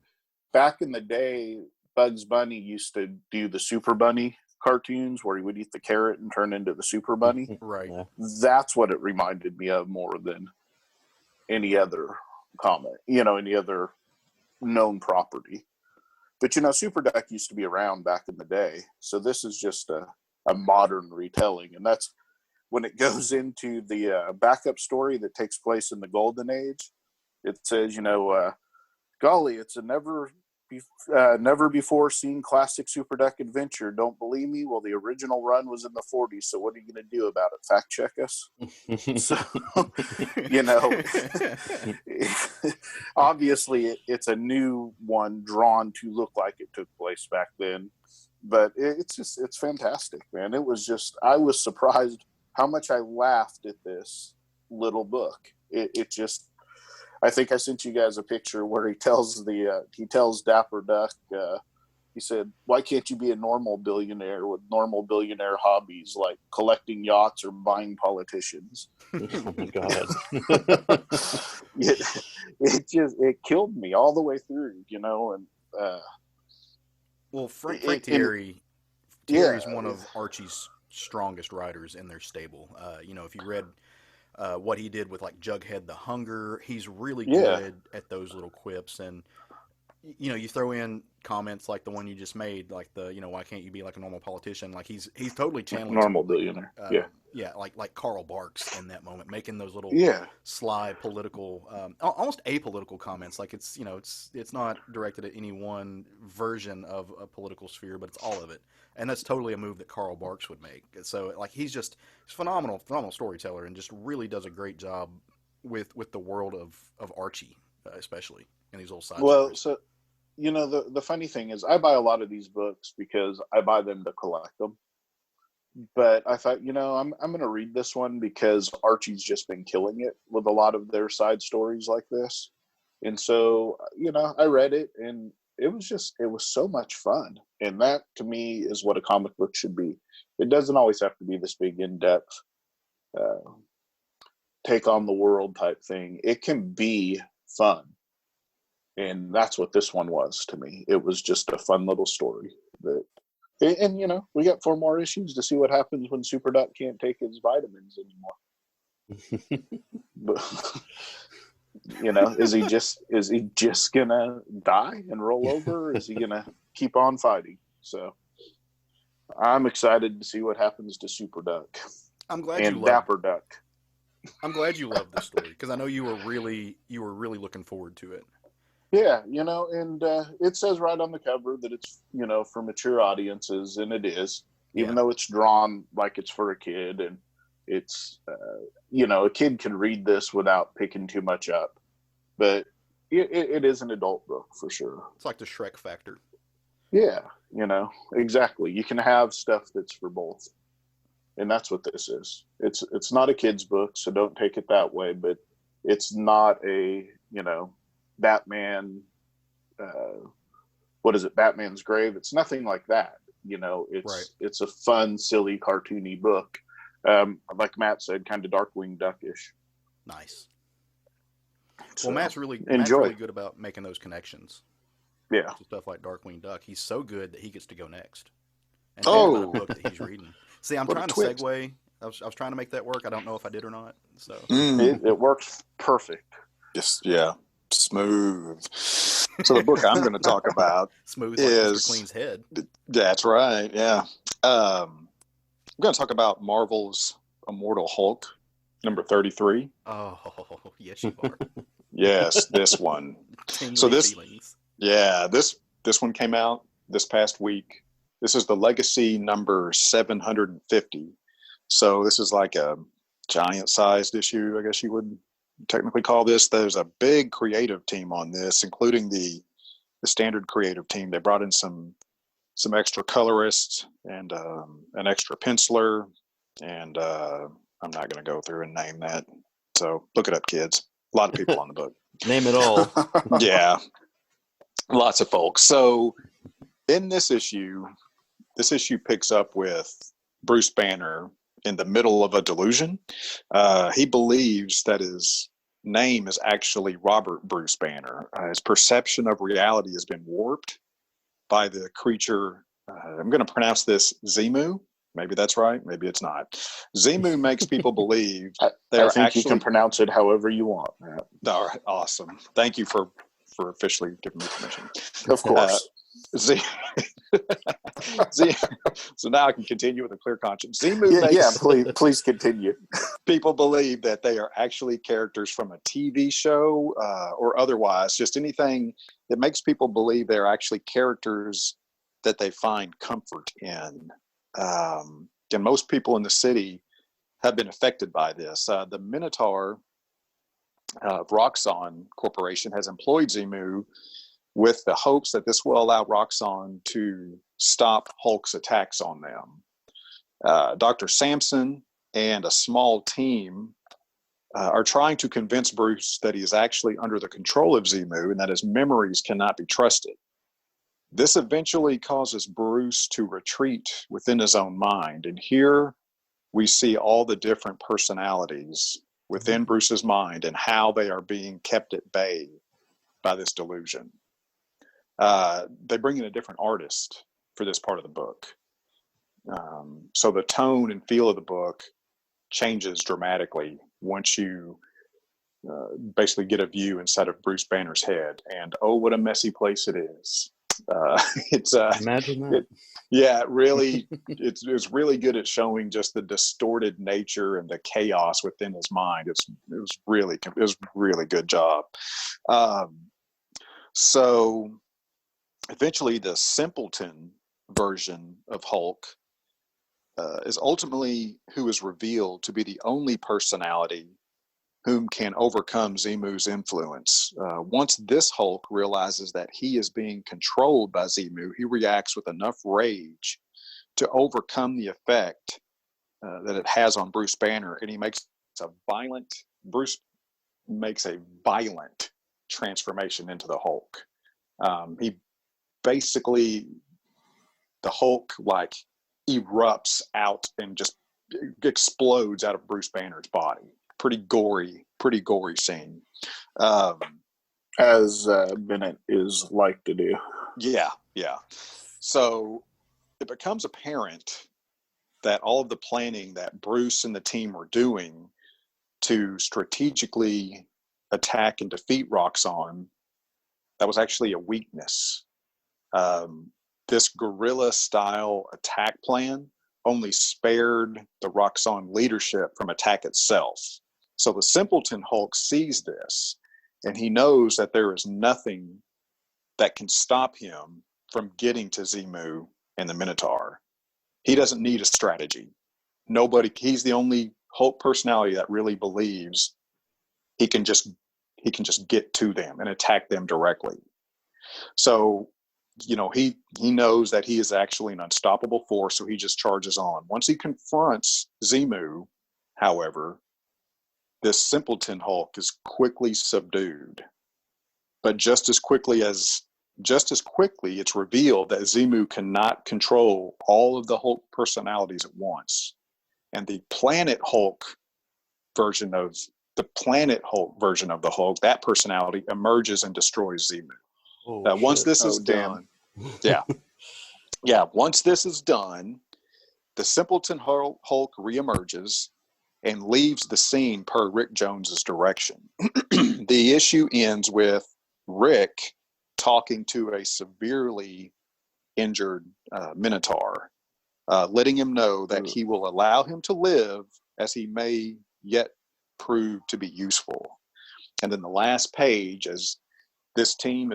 back in the day, Bugs Bunny used to do the Super Bunny cartoons where he would eat the carrot and turn into the Super Bunny. right. Yeah. That's what it reminded me of more than any other comic, any other known property. But, Super Duck used to be around back in the day. So this is just a modern retelling. And that's when it goes into the backup story that takes place in the Golden Age. It says, golly, it's a never before seen classic Super Duck adventure. Don't believe me? Well, the original run was in the 40s. So what are you going to do about it? Fact check us? So, obviously it's a new one drawn to look like it took place back then. But it's fantastic, man. I was surprised how much I laughed at this little book. It just, I think I sent you guys a picture where he tells Dapper Duck, he said, why can't you be a normal billionaire with normal billionaire hobbies like collecting yachts or buying politicians? Oh my God. it killed me all the way through, and Well, Frank Thierry is one of Archie's strongest writers in their stable. If you read what he did with like Jughead the Hunger, he's really good at those little quips. And you throw in comments like the one you just made, like the why can't you be like a normal politician? Like he's totally channeling normal billionaire. Like Karl Barks in that moment, making those little sly political, almost apolitical comments. Like it's not directed at any one version of a political sphere, but it's all of it. And that's totally a move that Karl Barks would make. So like he's phenomenal storyteller, and just really does a great job with the world of Archie, especially in these little side stories. So the funny thing is, I buy a lot of these books because I buy them to collect them. But I thought, I'm going to read this one because Archie's just been killing it with a lot of their side stories like this. And so, I read it, and it was so much fun. And that to me is what a comic book should be. It doesn't always have to be this big in-depth, take on the world type thing. It can be fun. And that's what this one was to me. It was just a fun little story and we got 4 more issues to see what happens when Super Duck can't take his vitamins anymore. But, is he just gonna die and roll over? Or is he gonna keep on fighting? So I'm excited to see what happens to Super Duck. I'm glad and you Dapper Duck. I'm glad you loved this story, because I know you were really looking forward to it. Yeah, and it says right on the cover that it's, for mature audiences, and it is, even though it's drawn like it's for a kid, and it's, a kid can read this without picking too much up, but it is an adult book for sure. It's like the Shrek factor. Yeah, exactly. You can have stuff that's for both. and that's what this is. It's not a kid's book, so don't take it that way. But it's not a Batman. What is it? Batman's Grave. It's nothing like that. It's a fun, silly, cartoony book. Like Matt said, kind of Darkwing Duckish. Nice. So, Well, Matt's really good about making those connections. Yeah. To stuff like Darkwing Duck. He's so good that he gets to go next. And Oh. talk about a book that he's reading. See, I'm What a trying to twist. segue. I was trying to make that work. I don't know if I did or not. So It works perfect. Just smooth. So the book I'm going to talk about smooth like is Mr. Clean's head. That's right. Yeah. I'm going to talk about Marvel's Immortal Hulk, number 33. Oh, yes, you are. Yes, this one. Tingly feelings. Yeah, this one came out this past week. This is the Legacy number 750. So this is like a giant-sized issue, I guess you would technically call this. There's a big creative team on this, including the standard creative team. They brought in some extra colorists and an extra penciler, and I'm not going to go through and name that. So look it up, kids. A lot of people on the book. Name it all. Yeah, lots of folks. So in this issue picks up with Bruce Banner in the middle of a delusion. He believes that his name is actually Robert Bruce Banner. His perception of reality has been warped by the creature. I'm going to pronounce this Zemu. Maybe that's right. Maybe it's not. Zemu makes people believe I they're think actually. you can pronounce it however you want, Matt. All right, awesome. Thank you for officially giving me permission. Of course. Z. So now I can continue with a clear conscience. Zemu makes please continue. people believe that they are actually characters from a TV show or otherwise, just anything that makes people believe they're actually characters that they find comfort in. And most people in the city have been affected by this. The Minotaur Roxxon Corporation has employed Zemu with the hopes that this will allow Roxxon to stop Hulk's attacks on them. Dr. Sampson and a small team are trying to convince Bruce that he is actually under the control of Zemu and that his memories cannot be trusted. This eventually causes Bruce to retreat within his own mind. And here we see all the different personalities within Bruce's mind and how they are being kept at bay by this delusion. They bring in a different artist for this part of the book. So the tone and feel of the book changes dramatically once you basically get a view inside of Bruce Banner's head. And oh, what a messy place it is. Imagine that. It really it's really good at showing just the distorted nature and the chaos within his mind. It was really good job. So eventually the simpleton version of Hulk is ultimately who is revealed to be the only personality whom can overcome Zemu's influence. Once this Hulk realizes that he is being controlled by Zemu, he reacts with enough rage to overcome the effect that it has on Bruce Banner, and Bruce makes a violent transformation into the Hulk. He basically, the Hulk like erupts out and just explodes out of Bruce Banner's body. Pretty gory scene. As Bennett is like to do. Yeah. So it becomes apparent that all of the planning that Bruce and the team were doing to strategically attack and defeat Roxxon, that was actually a weakness. This guerrilla-style attack plan only spared the Roxxon leadership from attack itself. So the simpleton Hulk sees this, and he knows that there is nothing that can stop him from getting to Zemu and the Minotaur. He doesn't need a strategy. He's the only Hulk personality that really believes he can just get to them and attack them directly. So he knows that he is actually an unstoppable force, so he just charges on. Once he confronts Zemu, however, this simpleton Hulk is quickly subdued. But just as quickly, it's revealed that Zemu cannot control all of the Hulk personalities at once. And the Planet Hulk version of the Hulk, that personality emerges and destroys Zemu. Oh, Once shit. this is damn. done, once this is done, the simpleton Hulk reemerges and leaves the scene per Rick Jones's direction. The issue ends with Rick talking to a severely injured Minotaur, letting him know that he will allow him to live, as he may yet prove to be useful. And then the last page, as this team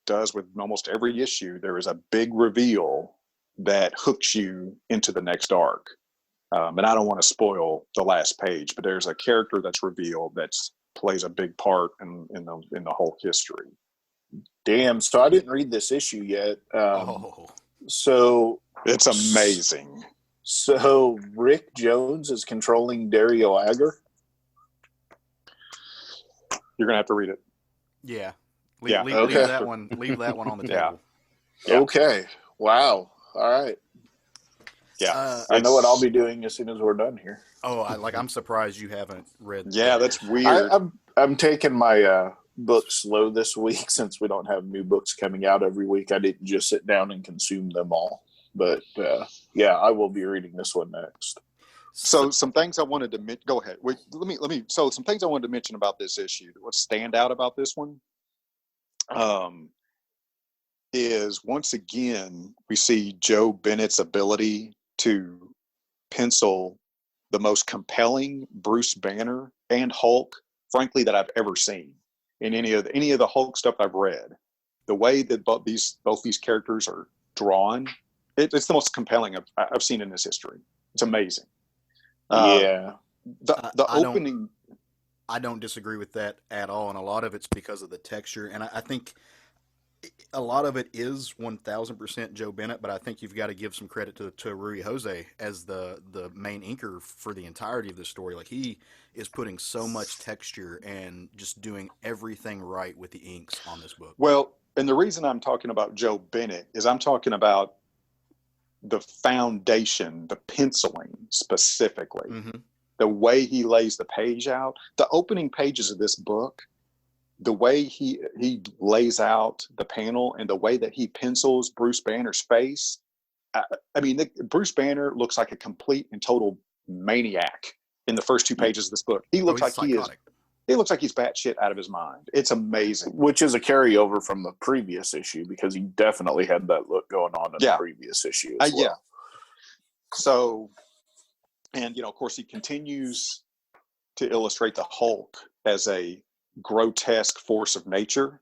does with almost every issue, there is a big reveal that hooks you into the next arc. And I don't want to spoil the last page, but there's a character that's revealed that plays a big part in the Hulk history. Damn. So I didn't read this issue yet. So It's amazing. So Rick Jones is controlling Dario Agger. You're gonna have to read it. Yeah. Yeah. Leave Okay. that one. Leave that one on the Yeah. table. Yeah. Okay. Wow. All right. Yeah, I know what I'll be doing as soon as we're done here. I'm surprised you haven't read. Yeah, that's weird. I'm taking my book slow this week since we don't have new books coming out every week. I didn't just sit down and consume them all. But I will be reading this one next. So some things I wanted to go ahead. Wait, let me. So some things I wanted to mention about this issue. What stand out about this one? Is once again we see Joe Bennett's ability to pencil the most compelling Bruce Banner and Hulk, frankly, that I've ever seen in any of the Hulk stuff I've read. The way that both these characters are drawn, it's the most compelling I've seen in this history. It's amazing. Yeah. The opening. I don't disagree with that at all, and a lot of it's because of the texture, and I think a lot of it is 1000% Joe Bennett, but I think you've got to give some credit to Rui Jose as the main inker for the entirety of the story. Like, he is putting so much texture and just doing everything right with the inks on this book. Well, and the reason I'm talking about Joe Bennett is I'm talking about the foundation, the penciling specifically, the way he lays the page out, the opening pages of this book. The way he lays out the panel and the way that he pencils Bruce Banner's face, Bruce Banner looks like a complete and total maniac in the first two pages of this book. He looks like psychotic. He looks like he's batshit out of his mind. It's amazing. Which is a carryover from the previous issue, because he definitely had that look going on in the previous issue as well. Yeah. So, and of course, he continues to illustrate the Hulk as a grotesque force of nature,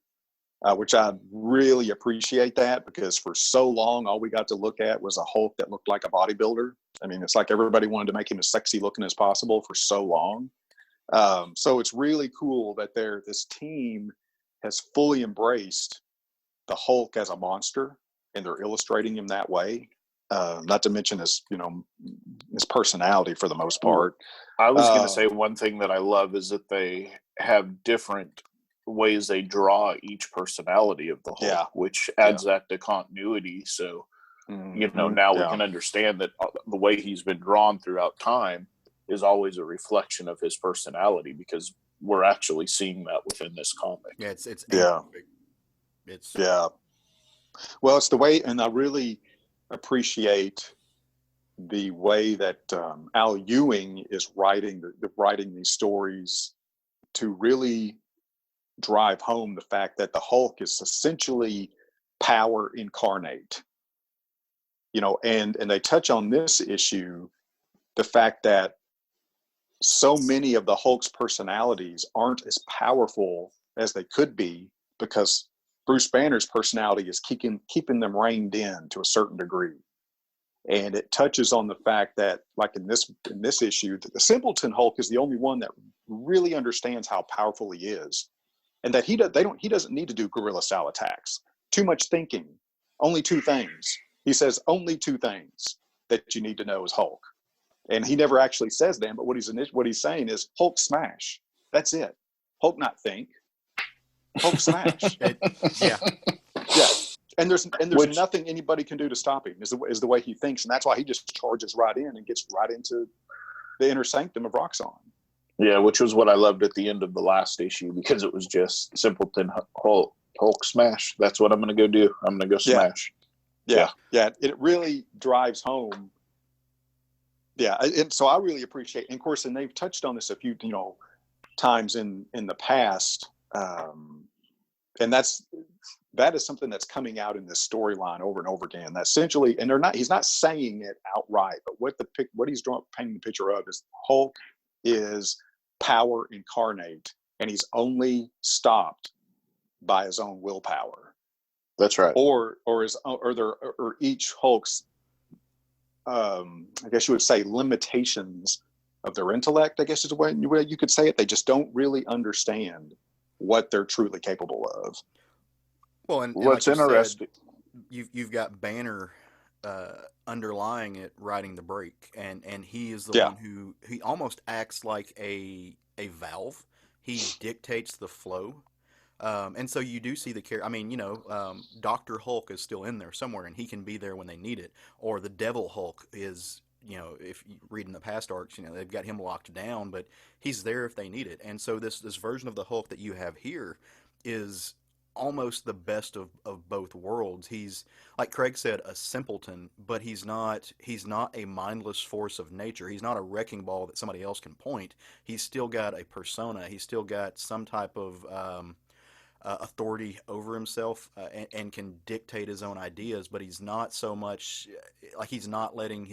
which I really appreciate that, because for so long all we got to look at was a Hulk that looked like a bodybuilder. I mean, it's like everybody wanted to make him as sexy looking as possible for so long. So it's really cool that this team has fully embraced the Hulk as a monster, and they're illustrating him that way. Not to mention his personality for the most part. I was going to say one thing that I love is that they have different ways they draw each personality of the Hulk, which adds that to continuity. So, now we can understand that the way he's been drawn throughout time is always a reflection of his personality, because we're actually seeing that within this comic. Yeah, it's Well, it's the way, and I really appreciate the way that Al Ewing is writing these stories to really drive home the fact that the Hulk is essentially power incarnate. And they touch on this issue, the fact that so many of the Hulk's personalities aren't as powerful as they could be, because Bruce Banner's personality is keeping them reined in to a certain degree. And it touches on the fact that, like in this issue, that the simpleton Hulk is the only one that really understands how powerful he is, and that he doesn't need to do guerrilla style attacks. Too much thinking only two things. He says only two things that you need to know is Hulk. And he never actually says them, but what he's saying is Hulk smash. That's it. Hulk not think. Hulk smash. Yeah. Yeah. And there's Which- nothing anybody can do to stop him is the way he thinks. And that's why he just charges right in and gets right into the inner sanctum of Roxxon. Yeah, which was what I loved at the end of the last issue, because it was just simpleton Hulk smash. That's what I'm going to go do. I'm going to go smash. Yeah. It really drives home. Yeah. And so I really appreciate, and of course, and they've touched on this a few, times in the past. And that is something that's coming out in this storyline over and over again. That essentially, and he's not saying it outright, but what he's painting the picture of is Hulk is power incarnate, and he's only stopped by his own willpower. That's right. Or each Hulk's, I guess you would say, limitations of their intellect, I guess is the way you could say it. They just don't really understand what they're truly capable of. Well, and What's like you interesting? said, you've got Banner underlying it, riding the brake, and he is the one who he almost acts like a valve. He dictates the flow. And so you do see the character. I mean, Dr. Hulk is still in there somewhere, and he can be there when they need it. Or the Devil Hulk is, if you read in the past arcs, they've got him locked down, but he's there if they need it. And so this version of the Hulk that you have here is almost the best of both worlds. He's, like Craig said, a simpleton, but he's not a mindless force of nature. He's not a wrecking ball that somebody else can point. He's still got a persona. He's still got some type of authority over himself, and can dictate his own ideas, but he's not so much like he's not letting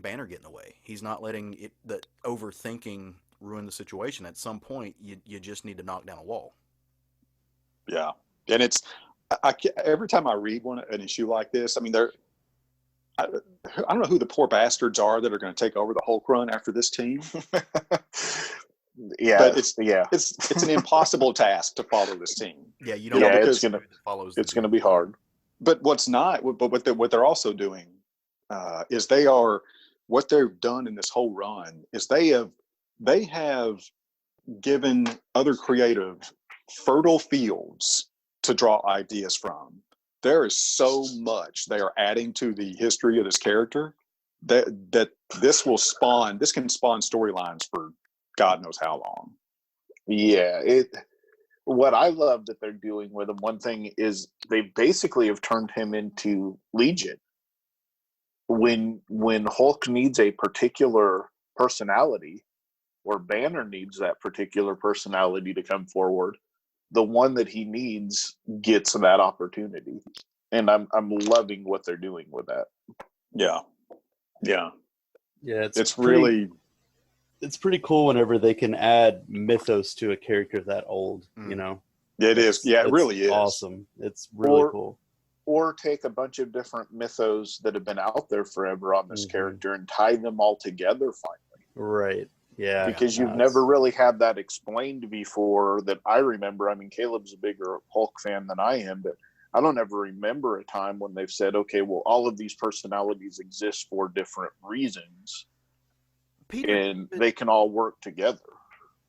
Banner get in the way. He's not letting the overthinking ruin the situation. At some point, you just need to knock down a wall. Yeah, and it's every time I read an issue like this, I mean, I don't know who the poor bastards are that are going to take over the Hulk run after this team. Yeah, but it's an impossible task to follow this team. Yeah, you don't. Yeah, know it's gonna follows. going to be hard. But what they're also doing is what they've done in this whole run is they have given other creative fertile fields to draw ideas from. There is so much they are adding to the history of this character that this can spawn storylines for God knows how long. Yeah, what I love that they're doing with him, one thing is they basically have turned him into Legion. When Hulk needs a particular personality, or Banner needs that particular personality to come forward, the one that he needs gets that opportunity. And I'm loving what they're doing with that. Yeah. It's pretty cool whenever they can add mythos to a character that old. It is. Yeah, it really is awesome. It's really cool. Or take a bunch of different mythos that have been out there forever on this character and tie them all together finally. Right. Yeah. Because you've never really had that explained before that I remember. I mean, Caleb's a bigger Hulk fan than I am, but I don't ever remember a time when they've said, okay, well, all of these personalities exist for different reasons, and they can all work together.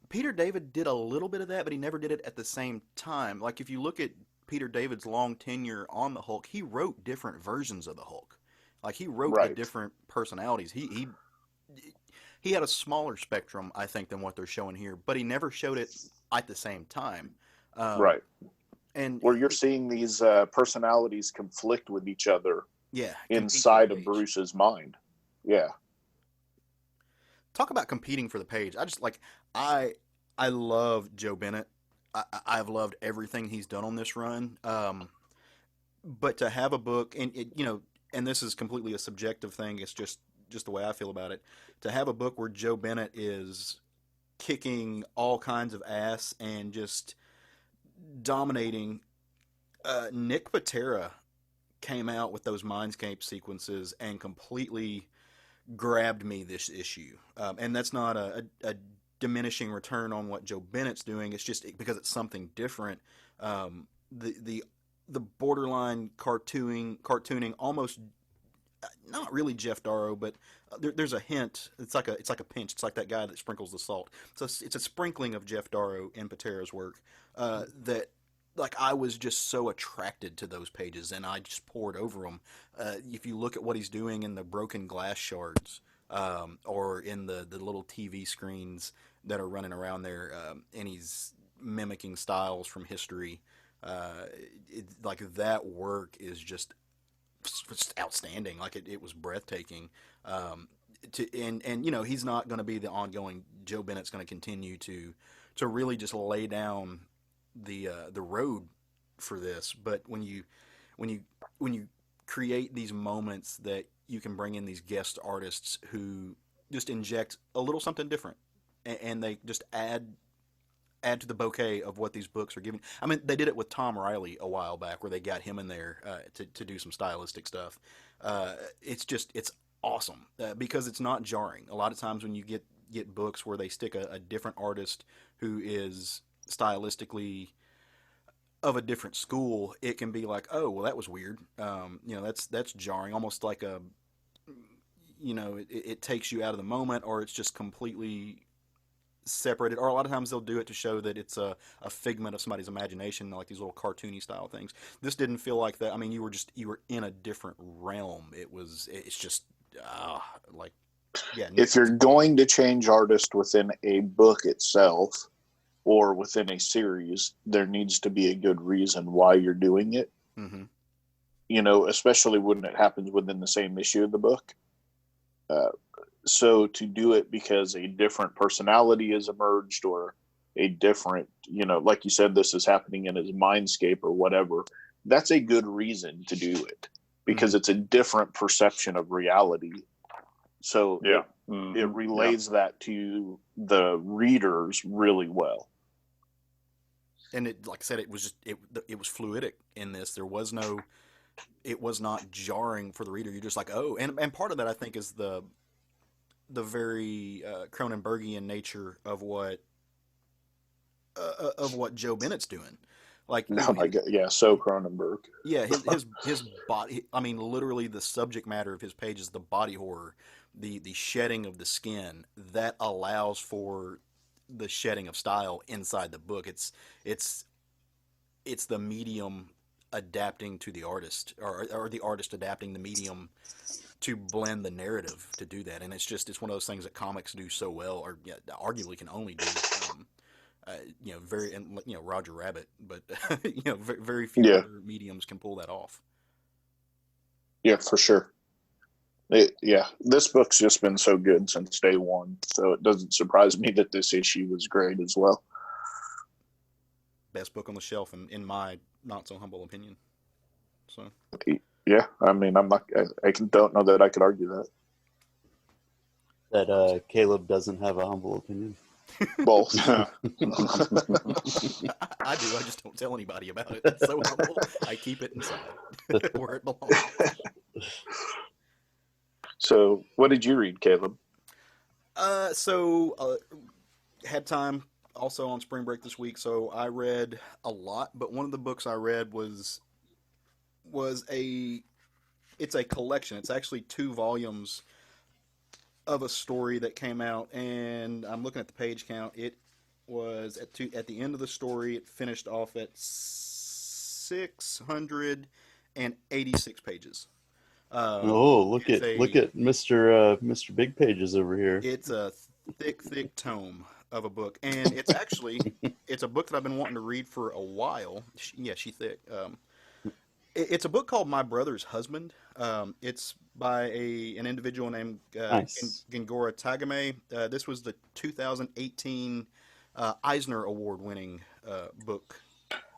Peter David did a little bit of that, but he never did it at the same time. Like, if you look at Peter David's long tenure on the Hulk, he wrote different versions of the Hulk. Like, he wrote the different personalities. He had a smaller spectrum, I think, than what they're showing here, but he never showed it at the same time. Right. And where you're seeing these personalities conflict with each other. Yeah. Inside of Bruce's mind. Yeah. Talk about competing for the page. I love Joe Bennett. I've loved everything he's done on this run. But to have a book, and this is completely a subjective thing. It's just the way I feel about it. To have a book where Joe Bennett is kicking all kinds of ass and just dominating. Nick Patera came out with those Mindscape sequences and completely grabbed me this issue. And that's not a diminishing return on what Joe Bennett's doing. It's just because it's something different. The the borderline cartooning, almost not really Jeff Darrow, but there's a hint. It's like a pinch. It's like that guy that sprinkles the salt. So it's a sprinkling of Jeff Darrow in Patera's work that. Like I was just so attracted to those pages, and I just poured over them. If you look at what he's doing in the broken glass shards, or in the little TV screens that are running around there, and he's mimicking styles from history, like that work is just outstanding. Like it was breathtaking. And you know he's not going to be the ongoing. Joe Bennett's going to continue to really just lay down the road for this. But when you create these moments that you can bring in these guest artists who just inject a little something different, and they just add to the bouquet of what these books are giving. I mean, they did it with Tom Riley a while back, where they got him in there to do some stylistic stuff. It's awesome because it's not jarring. A lot of times when you get books where they stick a different artist who is stylistically of a different school, it can be like, oh, well, that was weird. That's jarring, almost like it takes you out of the moment, or it's just completely separated. Or a lot of times they'll do it to show that it's a figment of somebody's imagination, like these little cartoony style things. This didn't feel like that. I mean, you were in a different realm. It's just like, yeah. If you're going to change artist within a book itself or within a series, there needs to be a good reason why you're doing it. Mm-hmm. Especially when it happens within the same issue of the book. So to do it because a different personality has emerged, or a different, like you said, this is happening in his mindscape or whatever, that's a good reason to do it, because it's a different perception of reality. So it relays that to the readers really well. And it, like I said, it was fluidic in this. It was not jarring for the reader. You're just like, oh, and part of that I think is the very Cronenbergian nature of what Joe Bennett's doing. Like, oh my God, yeah, so Cronenberg. Yeah, his body. I mean, literally, the subject matter of his page is the body horror, the shedding of the skin that allows for the shedding of style inside the book. It's the medium adapting to the artist, or the artist adapting the medium to blend the narrative to do that. And it's one of those things that comics do so well, or arguably can only do. Roger Rabbit, but very few other mediums can pull that off. Yeah, for sure. This book's just been so good since day one, so it doesn't surprise me that this issue was great as well. Best book on the shelf, in my not so humble opinion. So yeah, I mean, I don't know that I could argue that. That Caleb doesn't have a humble opinion. Both. I do. I just don't tell anybody about it. It's so humble. I keep it inside where it belongs. So, what did you read, Caleb? Had time also on spring break this week, so I read a lot. But one of the books I read was it's a collection. It's actually 2 volumes of a story that came out, and I'm looking at the page count. It was at the end of the story. It finished off at 686 pages. Look at Mr. Big Pages over here. It's a thick tome of a book, and it's actually it's a book that I've been wanting to read for a while. She thick. It's a book called My Brother's Husband. It's by an individual named Gengora Tagame. This was the 2018 Eisner Award-winning book.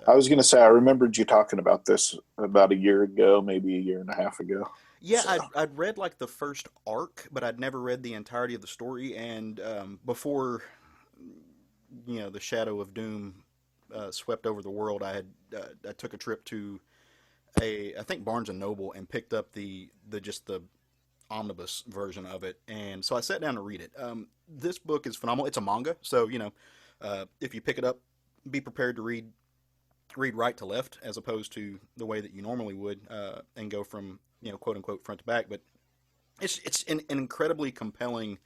I was going to say, I remembered you talking about this about a year ago, maybe a year and a half ago. Yeah, so. I'd read like the first arc, but I'd never read the entirety of the story. And before, the shadow of doom swept over the world, I took a trip to I think Barnes and Noble, and picked up the omnibus version of it, and so I sat down to read it. This book is phenomenal. It's a manga, so if you pick it up, be prepared to read read right to left as opposed to the way that you normally would, and go from, quote unquote front to back. But it's an incredibly compelling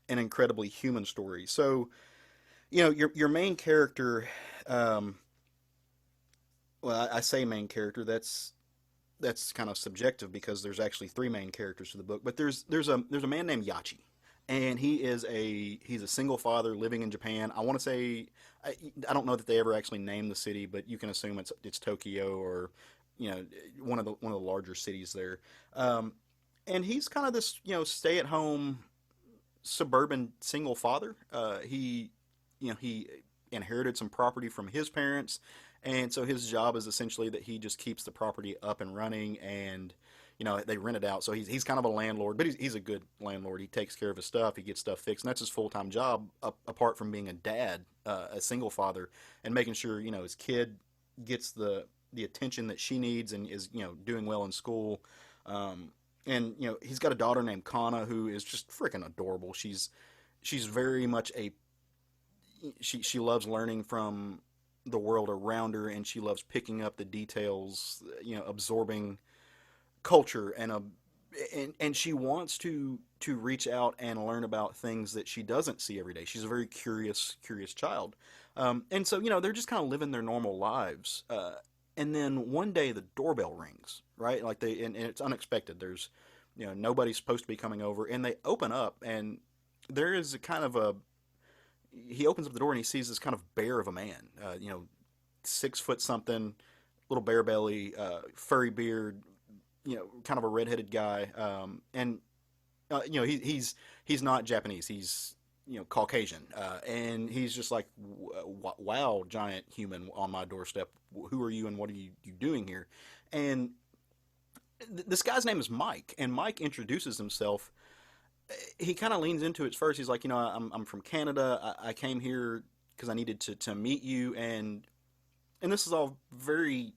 and incredibly human story. So your main character, um, well, I say main character. That's kind of subjective because there's actually three main characters to the book. But there's a man named Yachi, and he's a single father living in Japan. I want to say I don't know that they ever actually named the city, but you can assume it's Tokyo or one of the larger cities there. Um, and he's kind of this stay at home suburban single father. He inherited some property from his parents, and so his job is essentially that he just keeps the property up and running, and they rent it out. So he's kind of a landlord, but he's a good landlord. He takes care of his stuff, he gets stuff fixed, and that's his full time job. Apart from being a dad, a single father, and making sure his kid gets the attention that she needs and is doing well in school. And he's got a daughter named Kana who is just freaking adorable. She's very much she loves learning from the world around her, and she loves picking up the details, absorbing culture, and she wants to reach out and learn about things that she doesn't see every day. She's a very curious child. And so they're just kind of living their normal lives. And then one day the doorbell rings, right? Like and it's unexpected. There's nobody's supposed to be coming over, and they open up, and there is a kind of a he opens up the door and he sees this kind of bear of a man, 6 foot something, little bear belly, furry beard, kind of a redheaded guy, and he's not Japanese, he's Caucasian, and he's just like, wow, giant human on my doorstep. Who are you, and what are you doing here? And this guy's name is Mike, and Mike introduces himself. He kind of leans into it first. He's like, I'm from Canada. I came here because I needed to meet you, and this is all very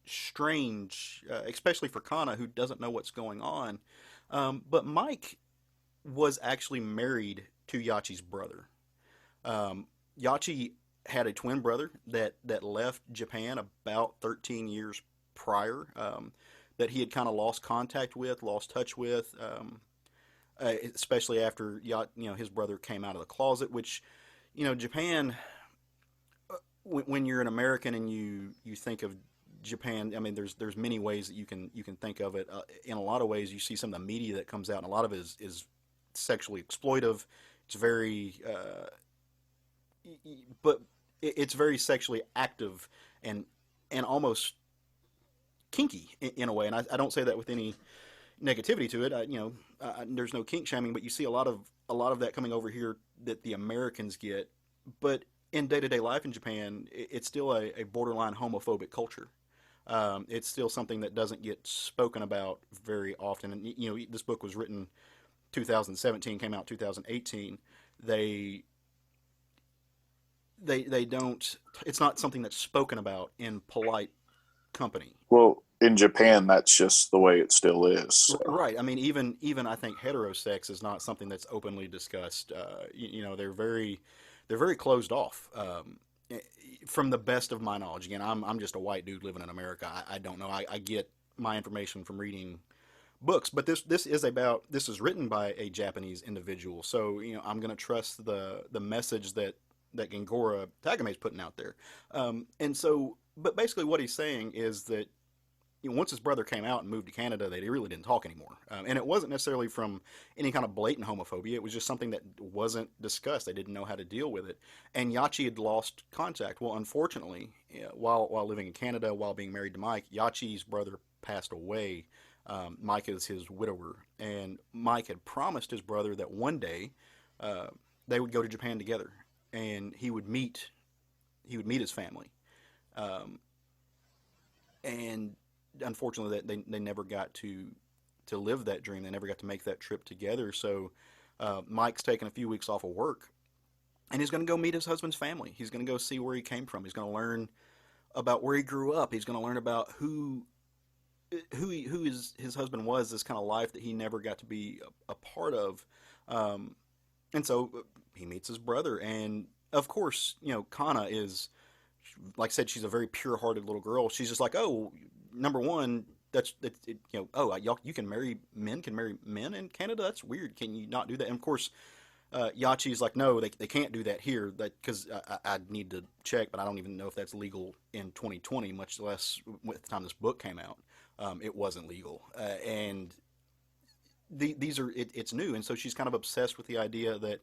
strange, especially for Kana, who doesn't know what's going on. But Mike was actually married to Yachi's brother. Yachi had a twin brother that left Japan about 13 years prior, that he had kind of lost contact with, lost touch with, especially after his brother came out of the closet. Which, Japan. When you're an American and you think of Japan, I mean, there's many ways that you can think of it. In a lot of ways, you see some of the media that comes out, and a lot of it is sexually exploitive. It's very, but it's very sexually active and almost kinky in a way. And I don't say that with any negativity to it. There's no kink shaming, but you see a lot of that coming over here that the Americans get. But in day-to-day life in Japan, it's still a borderline homophobic culture. It's still something that doesn't get spoken about very often. And this book was written 2017, came out 2018. They don't. It's not something that's spoken about in polite company. Well, in Japan, that's just the way it still is. So. Right. I mean, even I think heterosex is not something that's openly discussed. They're very closed off. From the best of my knowledge, again, I'm just a white dude living in America. I don't know. I get my information from reading books, but this is written by a Japanese individual, so I'm going to trust the message that Gengora Tagame is putting out there. And so, but basically, what he's saying is that once his brother came out and moved to Canada, they really didn't talk anymore. And it wasn't necessarily from any kind of blatant homophobia. It was just something that wasn't discussed. They didn't know how to deal with it. And Yachi had lost contact. Well, unfortunately, while living in Canada, while being married to Mike, Yachi's brother passed away. Mike is his widower. And Mike had promised his brother that one day they would go to Japan together, and he would meet his family. And unfortunately, they never got to live that dream. They never got to make that trip together. So Mike's taking a few weeks off of work, and he's going to go meet his husband's family. He's going to go see where he came from. He's going to learn about where he grew up. He's going to learn about who his husband was. This kind of life that he never got to be a part of. And so he meets his brother, and of course, Kana is like I said, she's a very pure-hearted little girl. She's just like, oh, number one, oh, y'all, you can marry men, can marry men in Canada. That's weird. Can you not do that? And of course, Yachi's like, no, they can't do that here. That because I need to check, but I don't even know if that's legal in 2020, much less with the time this book came out. It wasn't legal, and these are it's new, and so she's kind of obsessed with the idea that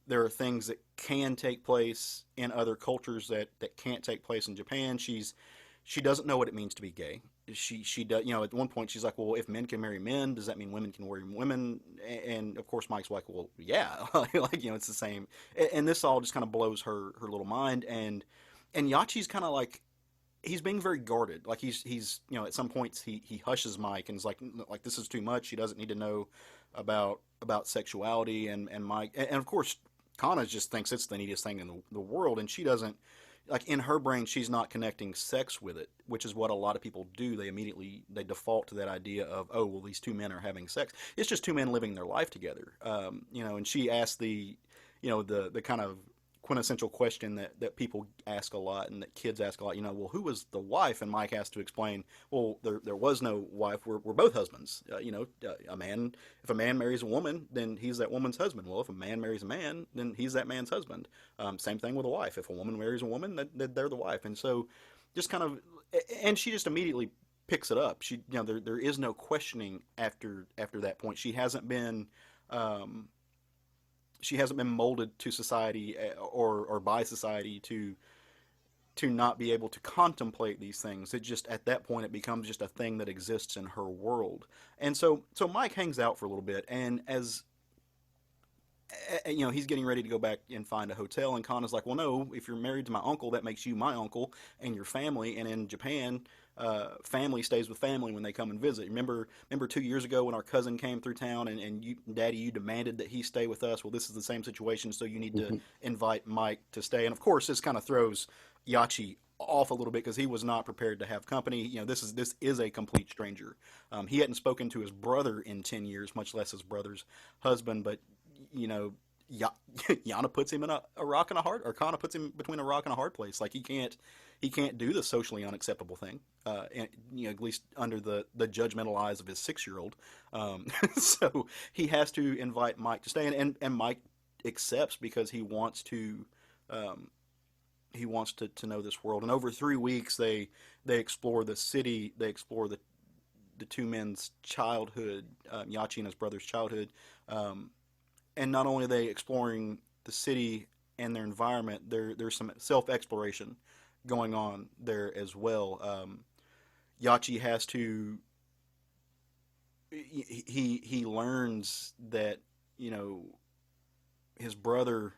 there are things that can take place in other cultures that can't take place in Japan. She doesn't know what it means to be gay. She does, at one point she's like, well, if men can marry men, does that mean women can marry women? And of course Mike's like, well, yeah, like it's the same. And this all just kind of blows her little mind. And Yachi's kind of like he's being very guarded. Like he's at some points he hushes Mike and is like this is too much. He doesn't need to know about sexuality and Mike and of course Kana just thinks it's the neatest thing in the world, and she doesn't like in her brain she's not connecting sex with it, which is what a lot of people do. They default to that idea of, oh well, these two men are having sex. It's just two men living their life together. And she asked the kind of quintessential question that people ask a lot and that kids ask a lot, well, who was the wife? And Mike has to explain, well, there was no wife. We're both husbands. If a man marries a woman, then he's that woman's husband. Well, if a man marries a man, then he's that man's husband. Same thing with a wife. If a woman marries a woman, then they're the wife. And so just kind of, and she just immediately picks it up. There is no questioning after that point. She hasn't been molded to society or by society to not be able to contemplate these things. It just at that point it becomes just a thing that exists in her world. And so Mike hangs out for a little bit, and as he's getting ready to go back and find a hotel, and Kana's like, well, no, if you're married to my uncle, that makes you my uncle and your family. And in Japan, family stays with family when they come and visit. Remember 2 years ago when our cousin came through town and Daddy, you demanded that he stay with us. Well, this is the same situation, so you need to invite Mike to stay. And of course, this kind of throws Yachi off a little bit because he was not prepared to have company. This is a complete stranger. He hadn't spoken to his brother in 10 years, much less his brother's husband. But Yana puts him in a rock and a hard, or Kana puts him between a rock and a hard place. Like he can't do the socially unacceptable thing, at least under the judgmental eyes of his 6-year-old. So he has to invite Mike to stay, and Mike accepts because he wants to know this world. And over 3 weeks, they explore the city, they explore the two men's childhood, Yachi and his brother's childhood. And not only are they exploring the city and their environment, there's some self-exploration going on there as well. Yachi has to he learns that his brother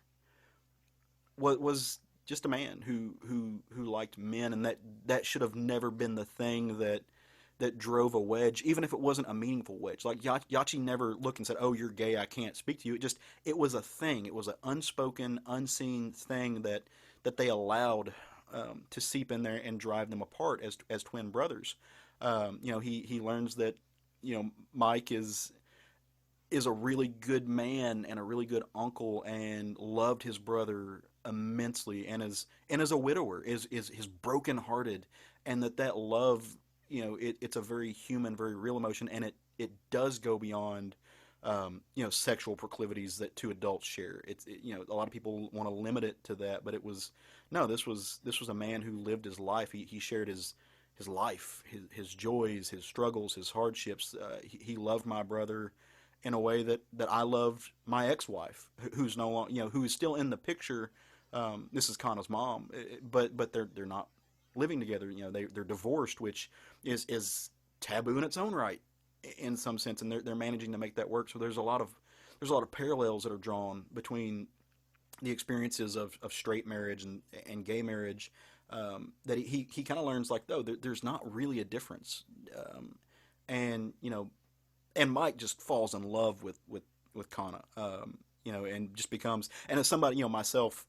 was just a man who liked men, and that should have never been the thing that drove a wedge, even if it wasn't a meaningful wedge. Like Yachi never looked and said, "Oh, you're gay. I can't speak to you." It was a thing. It was an unspoken, unseen thing that they allowed to seep in there and drive them apart as twin brothers. He learns that Mike is a really good man and a really good uncle and loved his brother immensely, and as a widower is brokenhearted, and that love. It's a very human, very real emotion, and it does go beyond, sexual proclivities that two adults share. A lot of people want to limit it to that, but this was a man who lived his life. He shared his life, his joys, his struggles, his hardships. He loved my brother in a way that I loved my ex-wife, who's no longer, who is still in the picture. This is Kana's mom, but they're not living together. They're divorced, which is taboo in its own right in some sense, and they're managing to make that work. So there's a lot of parallels that are drawn between the experiences of straight marriage and gay marriage, that he kind of learns like, no, there's not really a difference. And Mike just falls in love with Kana, and just becomes, and as somebody, myself,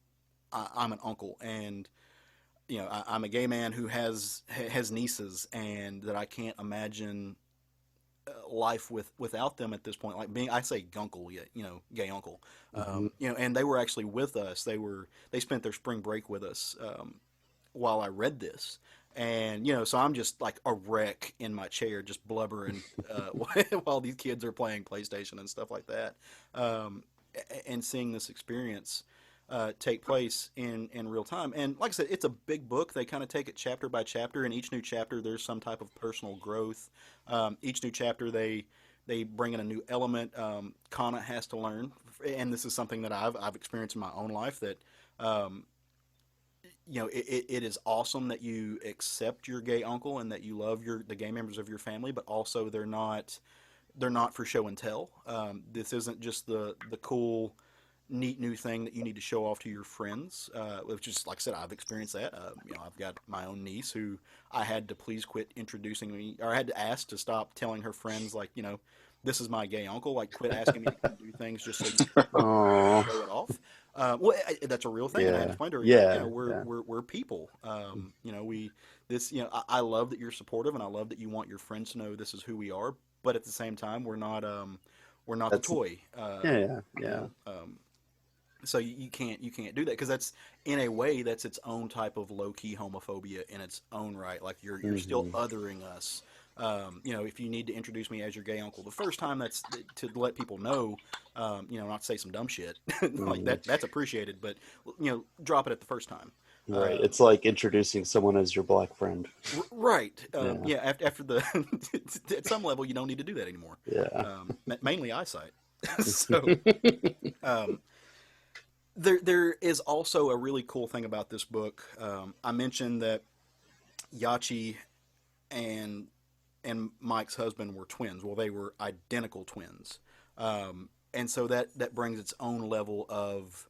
I'm an uncle, and I'm a gay man who has nieces, and that I can't imagine life without them at this point. Like I say gunkle, gay uncle. And they were actually with us. They spent their spring break with us while I read this. And so I'm just like a wreck in my chair, just blubbering while these kids are playing PlayStation and stuff like that, and seeing this experience take place in real time. And like I said, it's a big book. They kind of take it chapter by chapter, and each new chapter there's some type of personal growth. Each new chapter they bring in a new element. Kana has to learn, and this is something that I've experienced in my own life that. It is awesome that you accept your gay uncle and that you love the gay members of your family, but also they're not for show and tell. This isn't just the cool, neat new thing that you need to show off to your friends, which is, like I said, I've experienced that. I've got my own niece who I had to please quit introducing me, or I had to ask to stop telling her friends, like, this is my gay uncle. Like, quit asking me to come do things just so you can Oh, show it off. Well, that's a real thing, and I had to yeah, explain to her, yeah, we're people. I love that you're supportive, and I love that you want your friends to know this is who we are. But at the same time, we're not the that's toy. yeah. So you can't do that, because that's, in a way, that's its own type of low key homophobia in its own right. Like, you're still othering us. If you need to introduce me as your gay uncle the first time, that's to let people know, not to say some dumb shit like that. That's appreciated, but drop it at the first time. Right. It's like introducing someone as your black friend. Right. Yeah. After the at some level, you don't need to do that anymore. Yeah. Mainly eyesight. So there is also a really cool thing about this book. I mentioned that Yachi and Mike's husband were twins. Well, they were identical twins, and so that brings its own level of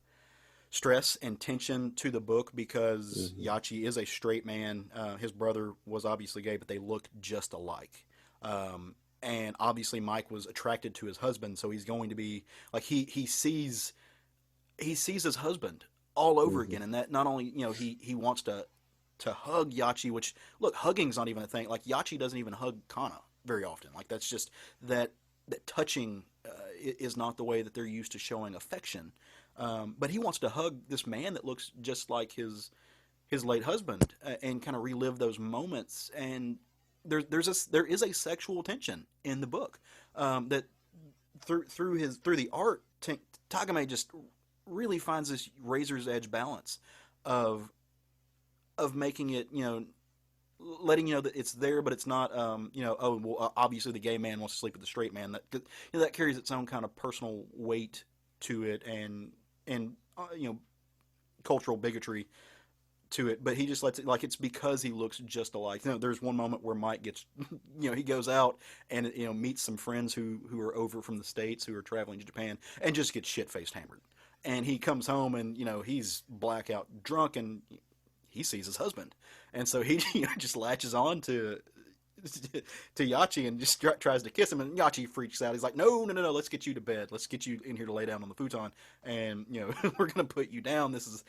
stress and tension to the book, because Yachi is a straight man. His brother was obviously gay, but they looked just alike. And obviously Mike was attracted to his husband, so he's going to be like he sees his husband all over again, and that not only he wants to hug Yachi, which, look, hugging's not even a thing. Like, Yachi doesn't even hug Kana very often. Like, that's just that touching is not the way that they're used to showing affection. But he wants to hug this man that looks just like his late husband, and kind of relive those moments. And there is a sexual tension in the book, that through the art, Tagame just really finds this razor's edge balance of making it, letting you know that it's there, but it's not, obviously the gay man wants to sleep with the straight man. That carries its own kind of personal weight to it, and cultural bigotry to it. But he just lets it, like, it's because he looks just alike. There's one moment where Mike gets, he goes out and meets some friends who are over from the States, who are traveling to Japan, and just gets shit-faced hammered. And he comes home and he's blackout drunk, and he sees his husband, and so he just latches on to Yachi and just tries to kiss him, and Yachi freaks out. He's like, no, let's get you to bed. Let's get you in here to lay down on the futon, and we're gonna put you down. This is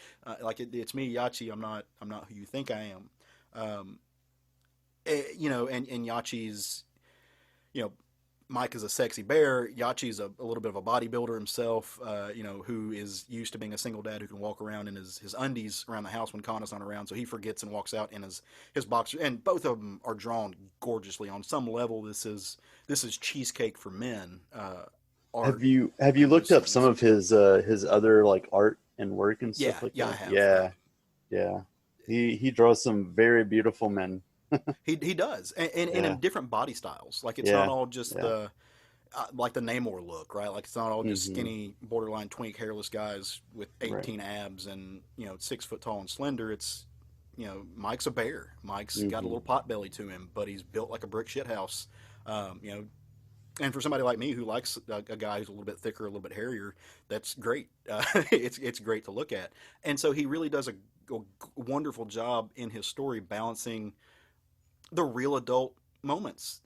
it's me, Yachi. I'm not who you think I am. And Yachi's, Mike is a sexy bear. Yachi's a little bit of a bodybuilder himself, who is used to being a single dad who can walk around in his undies around the house when Kana's not around. So he forgets and walks out in his boxer. And both of them are drawn gorgeously. On some level, this is cheesecake for men. Art. Have you looked up some of his other, like, art and work and stuff like that? I have. Yeah. He draws some very beautiful men. He does, and in different body styles. Like, it's not all just the like the Namor look, right? Like, it's not all just skinny, borderline twink, hairless guys with 18 abs and 6 foot tall and slender. It's Mike's a bear. Mike's got a little pot belly to him, but he's built like a brick shit house. And for somebody like me who likes a guy who's a little bit thicker, a little bit hairier, that's great. It's great to look at, and so he really does a wonderful job in his story balancing the real adult moments.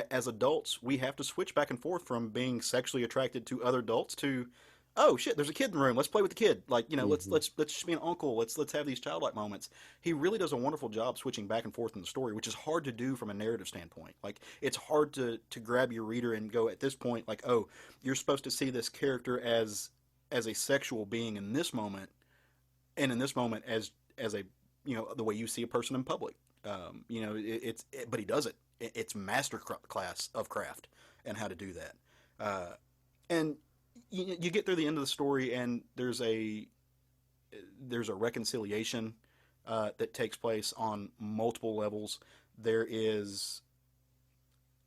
As adults, we have to switch back and forth from being sexually attracted to other adults to, oh shit, there's a kid in the room. Let's play with the kid. Like, let's just be an uncle. Let's have these childlike moments. He really does a wonderful job switching back and forth in the story, which is hard to do from a narrative standpoint. Like, it's hard to grab your reader and go, at this point, like, oh, you're supposed to see this character as a sexual being in this moment, and in this moment as a the way you see a person in public. But he does it. It's master class of craft and how to do that. And you get through the end of the story, and there's a reconciliation that takes place on multiple levels. There is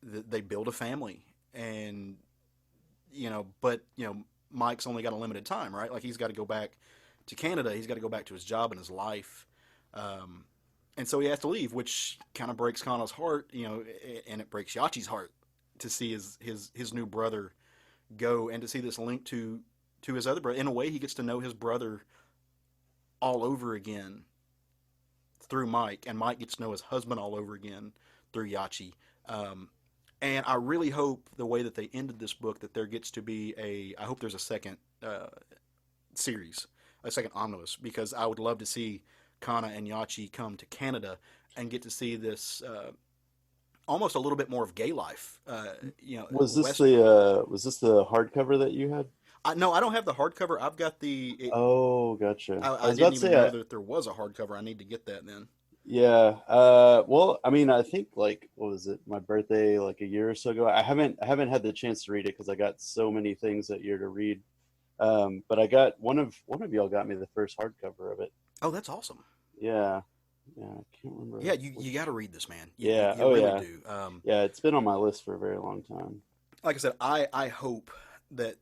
they build a family, and but Mike's only got a limited time, right? Like he's got to go back to Canada. He's got to go back to his job and his life. And so he has to leave, which kind of breaks Kana's heart, and it breaks Yachi's heart to see his new brother go, and to see this link to his other brother. In a way, he gets to know his brother all over again through Mike, and Mike gets to know his husband all over again through Yachi. And I really hope the way that they ended this book, that there gets to be I hope there's a second series, a second omnibus, because I would love to see Kana and Yachi come to Canada and get to see this almost a little bit more of gay life. Was this the hardcover that you had? No, I don't have the hardcover. I've got Oh, gotcha. I was didn't about to even say, know that there was a hardcover. I need to get that then. yeah. Well, I mean, I think like what was it? My birthday, like a year or so ago. I haven't had the chance to read it because I got so many things that year to read. But I got one of y'all got me the first hardcover of it. Oh, that's awesome. Yeah. Yeah, I can't remember. Yeah, you got to read this, man. Yeah. You really yeah. do. Yeah, it's been on my list for a very long time. Like I said, I hope that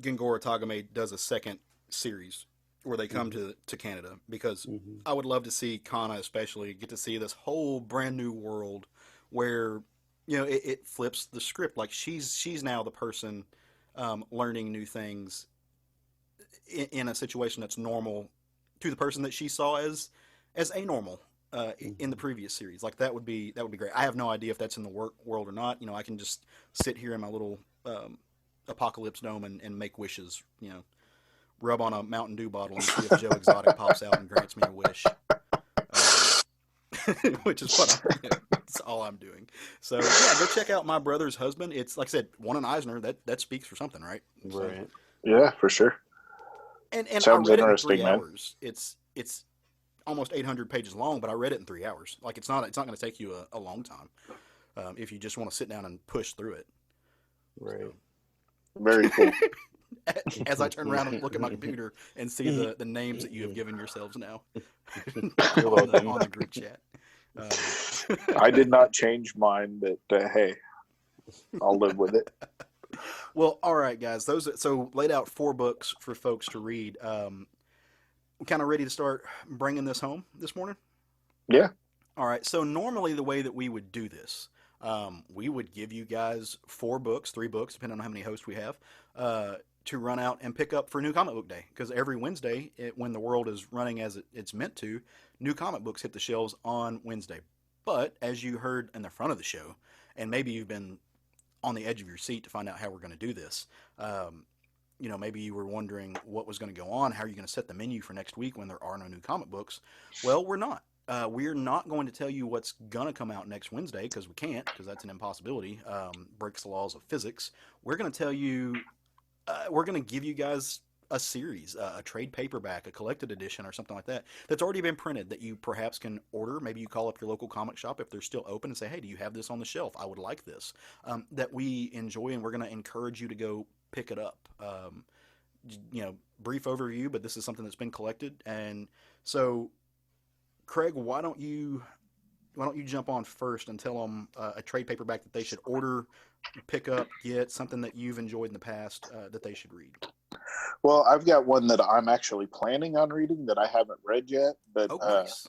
Gengoro Tagame does a second series where they come to Canada, because I would love to see Kana especially get to see this whole brand new world where it flips the script. Like she's now the person learning new things in a situation that's normal to the person that she saw as anormal in the previous series. Like that would be great. I have no idea if that's in the work world or not. I can just sit here in my little apocalypse dome and make wishes. Rub on a Mountain Dew bottle and see if Joe Exotic pops out and grants me a wish. Which is what that's all I'm doing. So yeah, go check out My Brother's Husband. It's like I said, won an Eisner. That speaks for something, right? Right. Yeah, for sure. And Sounds I read interesting, it in 3 man. hours. It's almost 800 pages long, but I read it in 3 hours. Like it's not going to take you a long time if you just want to sit down and push through it. Right. Very cool. As I turn around and look at my computer and see the names that you have given yourselves now You're welcome. on the group chat. I did not change mine, but hey, I'll live with it. Well, all right, guys. So laid out 4 books for folks to read. Kind of ready to start bringing this home this morning? Yeah. All right. So normally the way that we would do this, we would give you guys 4 books, 3 books, depending on how many hosts we have, to run out and pick up for New Comic Book Day. Because every Wednesday, when the world is running as it's meant to, new comic books hit the shelves on Wednesday. But as you heard in the front of the show, and maybe you've been on the edge of your seat to find out how we're going to do this, maybe you were wondering what was going to go on. How are you going to set the menu for next week when there are no new comic books? Well, we're not. We're not going to tell you what's going to come out next Wednesday, because we can't, because that's an impossibility. Breaks the laws of physics. We're going to tell you, we're going to give you guys a series, a trade paperback, a collected edition, or something like that, that's already been printed that you perhaps can order. Maybe you call up your local comic shop if they're still open and say, hey, do you have this on the shelf? I would like this. That we enjoy, and we're going to encourage you to go pick it up. Brief overview, but this is something that's been collected. And so, Craig, why don't you jump on first and tell them a trade paperback that they should order, pick up, get something that you've enjoyed in the past that they should read. Well, I've got one that I'm actually planning on reading that I haven't read yet. But Nice.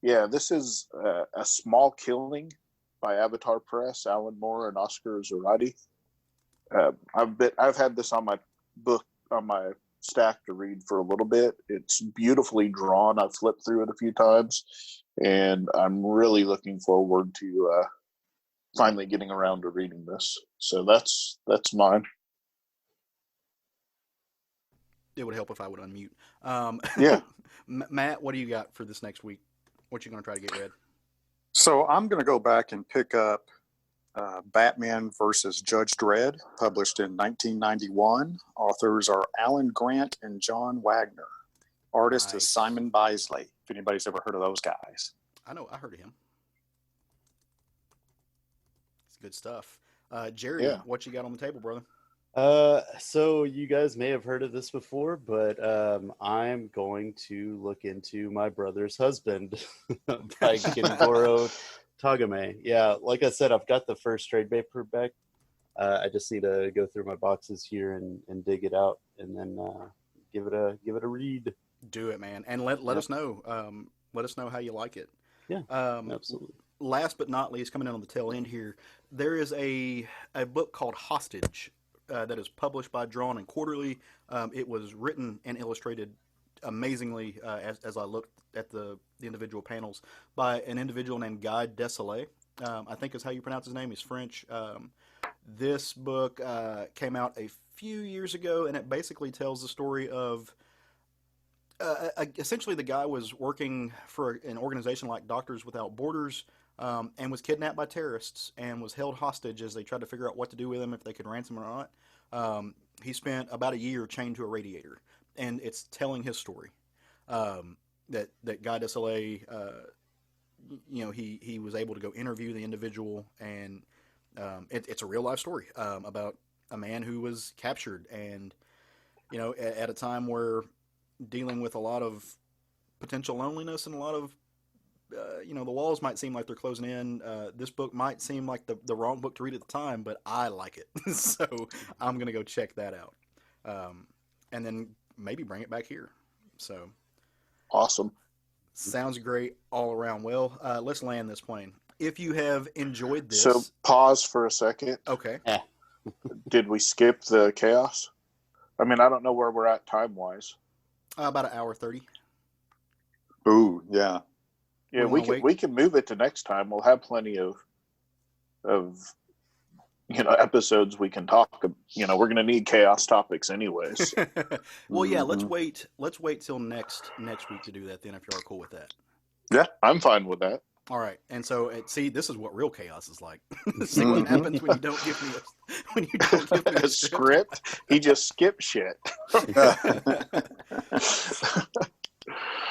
yeah, this is A Small Killing by Avatar Press, Alan Moore and Oscar Zarate. I've had this on my stack to read for a little bit. It's beautifully drawn. I've flipped through it a few times, and I'm really looking forward to finally getting around to reading this. So that's mine. It would help if I would unmute. Yeah. Matt, what do you got for this next week? What you going to try to get read? So I'm going to go back and pick up Batman versus Judge Dredd, published in 1991. Authors are Alan Grant and John Wagner. Artist Nice. is Simon Bisley. If anybody's ever heard of those guys. I know. I heard of him. It's good stuff. Jerry, Yeah. what you got on the table, brother? So you guys may have heard of this before, but I'm going to look into My Brother's Husband by Kengoro Tagame. Yeah, like I said, I've got the first trade paperback. I just need to go through my boxes here and dig it out, and then give it a read. Do it, man, and let Yep. us know. Let us know how you like it. Yeah, Um, absolutely. last but not least, coming in on the tail end here, there is a book called Hostage that is published by Drawn and Quarterly. It was written and illustrated amazingly as I looked at the individual panels by an individual named Guy Desilets. I think is how you pronounce his name. He's French. This book came out a few years ago, and it basically tells the story of essentially the guy was working for an organization like Doctors Without Borders, and was kidnapped by terrorists and was held hostage as they tried to figure out what to do with him, if they could ransom him or not. He spent about a year chained to a radiator, and it's telling his story. That Guy Desilets, he was able to go interview the individual, and it's a real life story about a man who was captured, and at a time where dealing with a lot of potential loneliness and a lot of the walls might seem like they're closing in. This book might seem like the wrong book to read at the time, but I like it. So I'm going to go check that out. And then maybe bring it back here. So Awesome. sounds great all around. Well, let's land this plane. If you have enjoyed this. So pause for a second. Okay. Did we skip the chaos? I mean, I don't know where we're at time wise. About an hour 30. Ooh, yeah. Yeah, We we wanna can wait? we can move it to next time. We'll have plenty of episodes we can talk. We're going to need chaos topics anyways. Well, yeah, let's Mhm. wait. Let's wait till next week to do that. Then, if you are cool with that. Yeah, I'm fine with that. All right. And so, see, this is what real chaos is like. See what happens when you don't give me a A script. He just skipped shit.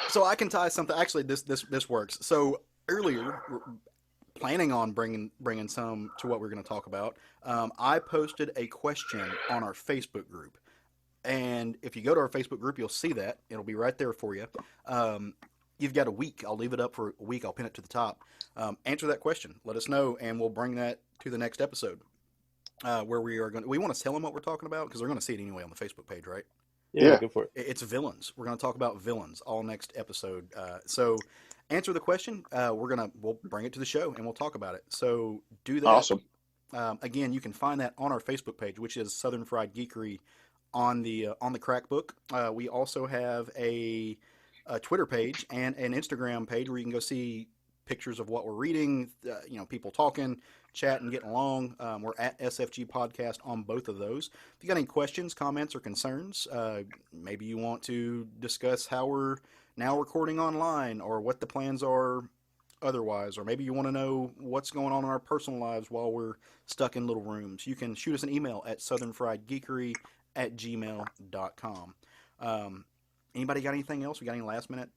So I can tie something. Actually, this works. So earlier, planning on bringing some to what we're going to talk about. I posted a question on our Facebook group, and if you go to our Facebook group, you'll see that it'll be right there for you. You've got a week. I'll leave it up for a week. I'll pin it to the top. Answer that question. Let us know, and we'll bring that to the next episode. Where we are going. We want to tell them what we're talking about because they're going to see it anyway on the Facebook page, right? Yeah, Yeah. go for it. It's villains. We're going to talk about villains all next episode. So answer the question. We'll bring it to the show and we'll talk about it. So do that. Awesome. Again, you can find that on our Facebook page, which is Southern Fried Geekery on the Crack Book. We also have a Twitter page and an Instagram page where you can go see pictures of what we're reading. People talking, chatting, getting along. We're at SFG Podcast on both of those. If you got any questions, comments, or concerns, maybe you want to discuss how we're now recording online or what the plans are otherwise, or maybe you want to know what's going on in our personal lives while we're stuck in little rooms, you can shoot us an email at southernfriedgeekery@gmail.com. Anybody got anything else? We got any last minute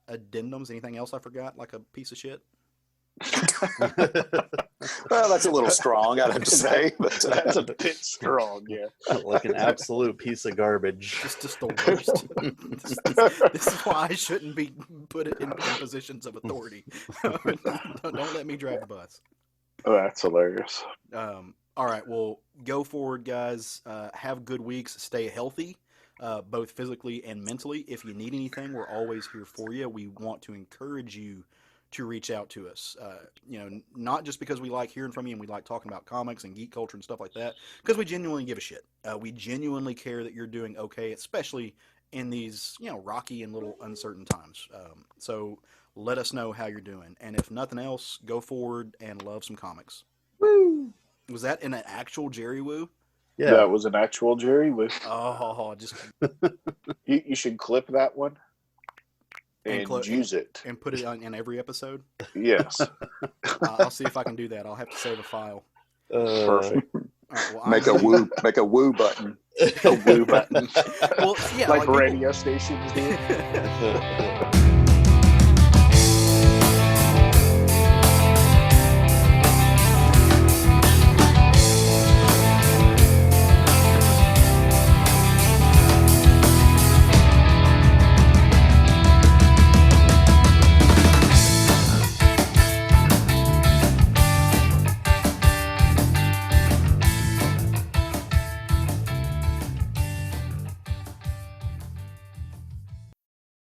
addendums? Anything else I forgot, like a piece of shit? Well, that's a little strong, I'd have to say. But That's a bit strong, yeah. Like an absolute piece of garbage. Just the worst. This is why I shouldn't be put in positions of authority. Don't let me drive the bus. That's hilarious. All right, well, go forward, guys. Have good weeks. Stay healthy, both physically and mentally. If you need anything, we're always here for you. We want to encourage you to reach out to us. Not just because we like hearing from you and we like talking about comics and geek culture and stuff like that, because we genuinely give a shit. We genuinely care that you're doing okay, especially in these, rocky and little uncertain times. So let us know how you're doing. And if nothing else, go forward and love some comics. Woo! Was that in an actual Jerry Woo? Yeah. That was an actual Jerry. Oh, just You should clip that one and clo- use it. and put it on in every episode. Yes. I'll see if I can do that. I'll have to save a file. Perfect. All Well, Make a woo button. A woo button. Well, yeah, like people- radio stations do.